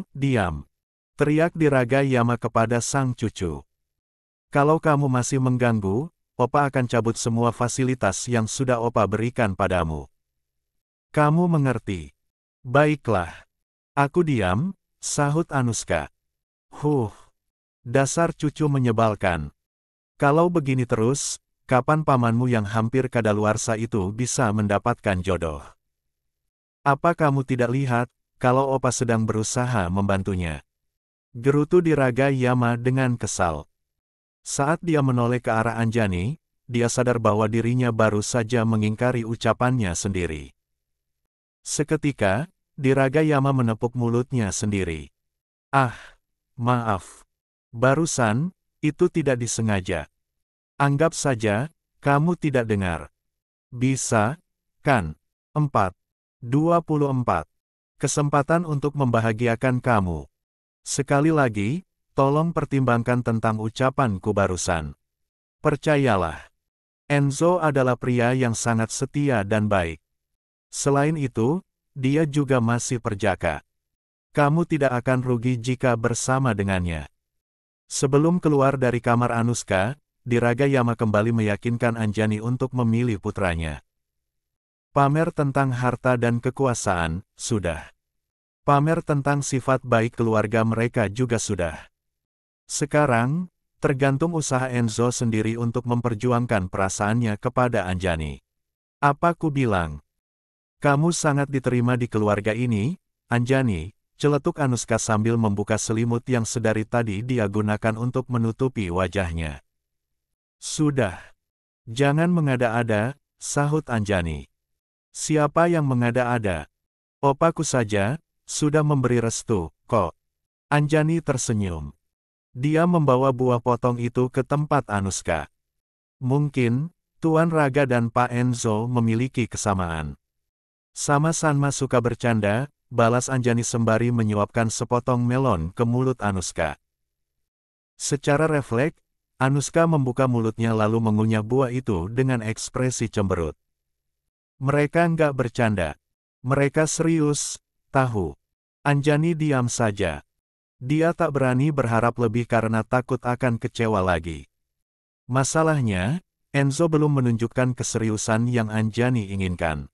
Diam. Teriak di Raga Yama kepada sang cucu. Kalau kamu masih mengganggu, opa akan cabut semua fasilitas yang sudah opa berikan padamu. Kamu mengerti? Baiklah. Aku diam, sahut Anuska. Dasar cucu menyebalkan. Kalau begini terus, kapan pamanmu yang hampir kadaluarsa itu bisa mendapatkan jodoh? Apa kamu tidak lihat, kalau opa sedang berusaha membantunya? Gerutu di Raga Yama dengan kesal. Saat dia menoleh ke arah Anjani, dia sadar bahwa dirinya baru saja mengingkari ucapannya sendiri. Seketika, di Raga Yama menepuk mulutnya sendiri. Ah, maaf. Barusan, itu tidak disengaja. Anggap saja, kamu tidak dengar. Bisa, kan? 24. Kesempatan untuk membahagiakan kamu. Sekali lagi, tolong pertimbangkan tentang ucapanku barusan. Percayalah, Enzo adalah pria yang sangat setia dan baik. Selain itu, dia juga masih perjaka. Kamu tidak akan rugi jika bersama dengannya. Sebelum keluar dari kamar Anuska, di Raga Yama kembali meyakinkan Anjani untuk memilih putranya. Pamer tentang harta dan kekuasaan, sudah. Pamer tentang sifat baik keluarga mereka juga sudah. Sekarang, tergantung usaha Enzo sendiri untuk memperjuangkan perasaannya kepada Anjani. Apa ku bilang? Kamu sangat diterima di keluarga ini, Anjani, celetuk Anuska sambil membuka selimut yang sedari tadi dia gunakan untuk menutupi wajahnya. Sudah. Jangan mengada-ada, sahut Anjani. Siapa yang mengada-ada? Opaku saja, sudah memberi restu, kok. Anjani tersenyum. Dia membawa buah potong itu ke tempat Anuska. Mungkin, Tuan Raga dan Pak Enzo memiliki kesamaan. Sama-sama suka bercanda, balas Anjani sembari menyuapkan sepotong melon ke mulut Anuska. Secara refleks, Anuska membuka mulutnya lalu mengunyah buah itu dengan ekspresi cemberut. Mereka nggak bercanda. Mereka serius, tahu. Anjani diam saja. Dia tak berani berharap lebih karena takut akan kecewa lagi. Masalahnya, Enzo belum menunjukkan keseriusan yang Anjani inginkan.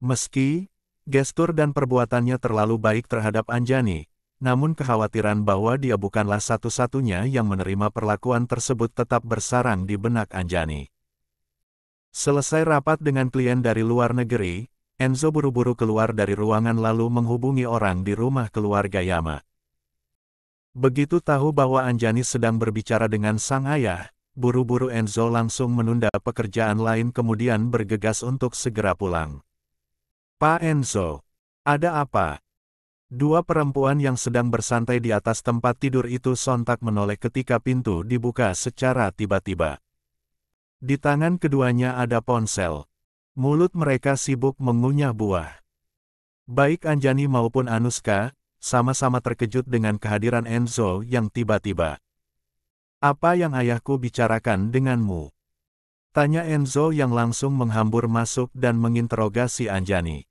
Meski, gestur dan perbuatannya terlalu baik terhadap Anjani, namun kekhawatiran bahwa dia bukanlah satu-satunya yang menerima perlakuan tersebut tetap bersarang di benak Anjani. Selesai rapat dengan klien dari luar negeri, Enzo buru-buru keluar dari ruangan lalu menghubungi orang di rumah keluarga Yama. Begitu tahu bahwa Anjani sedang berbicara dengan sang ayah, buru-buru Enzo langsung menunda pekerjaan lain kemudian bergegas untuk segera pulang. Pak Enzo, ada apa? Dua perempuan yang sedang bersantai di atas tempat tidur itu sontak menoleh ketika pintu dibuka secara tiba-tiba. Di tangan keduanya ada ponsel. Mulut mereka sibuk mengunyah buah. Baik Anjani maupun Anuska, sama-sama terkejut dengan kehadiran Enzo yang tiba-tiba. Apa yang ayahku bicarakan denganmu? Tanya Enzo yang langsung menghambur masuk dan menginterogasi Anjani.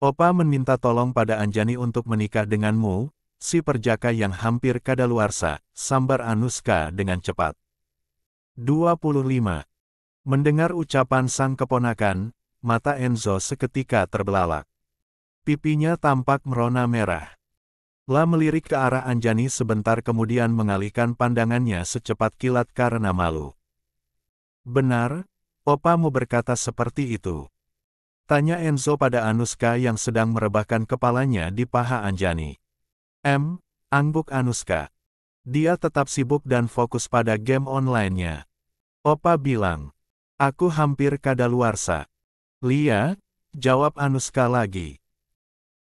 Opa meminta tolong pada Anjani untuk menikah denganmu, si perjaka yang hampir kadaluarsa, sambar Anuska dengan cepat. 25. Mendengar ucapan sang keponakan, mata Enzo seketika terbelalak. Pipinya tampak merona merah. La melirik ke arah Anjani sebentar kemudian mengalihkan pandangannya secepat kilat karena malu. Benar, opamu berkata seperti itu. Tanya Enzo pada Anuska yang sedang merebahkan kepalanya di paha Anjani. Angguk Anuska. Dia tetap sibuk dan fokus pada game online-nya. Opa bilang, aku hampir kadaluarsa. Lia, jawab Anuska lagi.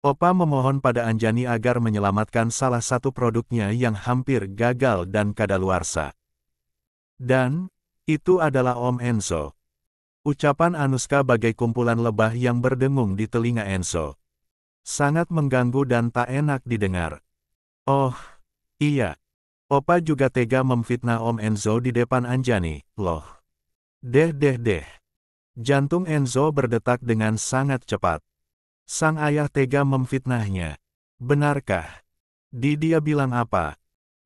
Opa memohon pada Anjani agar menyelamatkan salah satu produknya yang hampir gagal dan kadaluarsa. Dan, itu adalah Om Enzo. Ucapan Anuska bagai kumpulan lebah yang berdengung di telinga Enzo. Sangat mengganggu dan tak enak didengar. Oh, iya. Opa juga tega memfitnah Om Enzo di depan Anjani, loh. Deh. Jantung Enzo berdetak dengan sangat cepat. Sang ayah tega memfitnahnya. Benarkah? Dia bilang apa?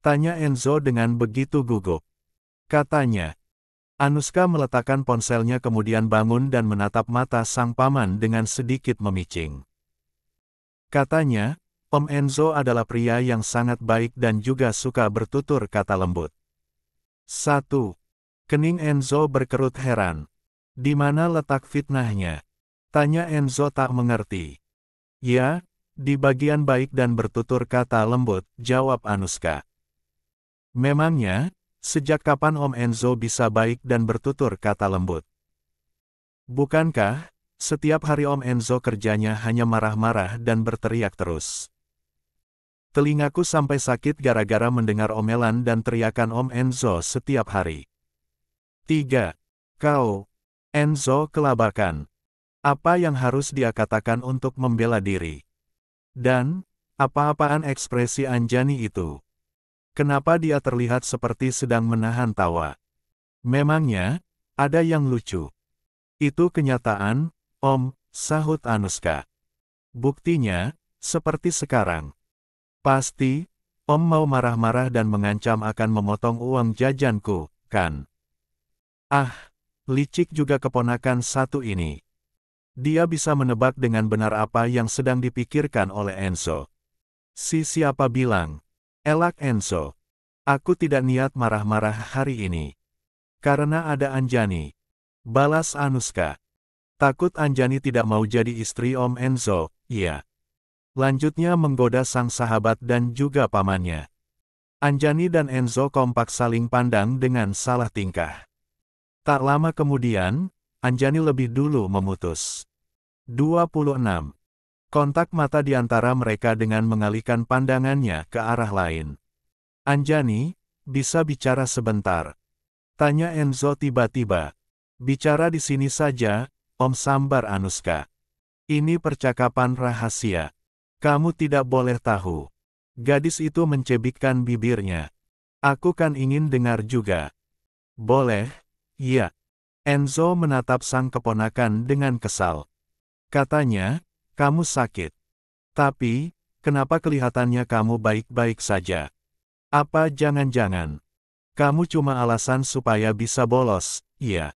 Tanya Enzo dengan begitu gugup. Katanya. Anuska meletakkan ponselnya kemudian bangun dan menatap mata sang paman dengan sedikit memicing. Katanya, Om Enzo adalah pria yang sangat baik dan juga suka bertutur kata lembut. 1. Kening Enzo berkerut heran. Di mana letak fitnahnya? Tanya Enzo tak mengerti. Ya, di bagian baik dan bertutur kata lembut, jawab Anuska. Memangnya, sejak kapan Om Enzo bisa baik dan bertutur kata lembut? Bukankah, setiap hari Om Enzo kerjanya hanya marah-marah dan berteriak terus? Telingaku sampai sakit gara-gara mendengar omelan dan teriakan Om Enzo setiap hari. 3. Kau, Enzo kelabakan. Apa yang harus dia katakan untuk membela diri? Dan, apa-apaan ekspresi Anjani itu? Kenapa dia terlihat seperti sedang menahan tawa? Memangnya, ada yang lucu? Itu kenyataan, Om, sahut Anuska. Buktinya, seperti sekarang. Pasti, Om mau marah-marah dan mengancam akan memotong uang jajanku, kan? Ah, licik juga keponakan satu ini. Dia bisa menebak dengan benar apa yang sedang dipikirkan oleh Enzo. Si siapa bilang? Elak Enzo. Aku tidak niat marah-marah hari ini. Karena ada Anjani. Balas Anuska. Takut Anjani tidak mau jadi istri Om Enzo, iya. Lanjutnya menggoda sang sahabat dan juga pamannya. Anjani dan Enzo kompak saling pandang dengan salah tingkah. Tak lama kemudian, Anjani lebih dulu memutus. 26. Kontak mata di antara mereka dengan mengalihkan pandangannya ke arah lain. Anjani, bisa bicara sebentar? Tanya Enzo tiba-tiba. Bicara di sini saja, Om, sambar Anuska. Ini percakapan rahasia. Kamu tidak boleh tahu. Gadis itu mencebikkan bibirnya. Aku kan ingin dengar juga. Boleh? Iya. Enzo menatap sang keponakan dengan kesal. Katanya, kamu sakit. Tapi, kenapa kelihatannya kamu baik-baik saja? Apa jangan-jangan kamu cuma alasan supaya bisa bolos? Iya.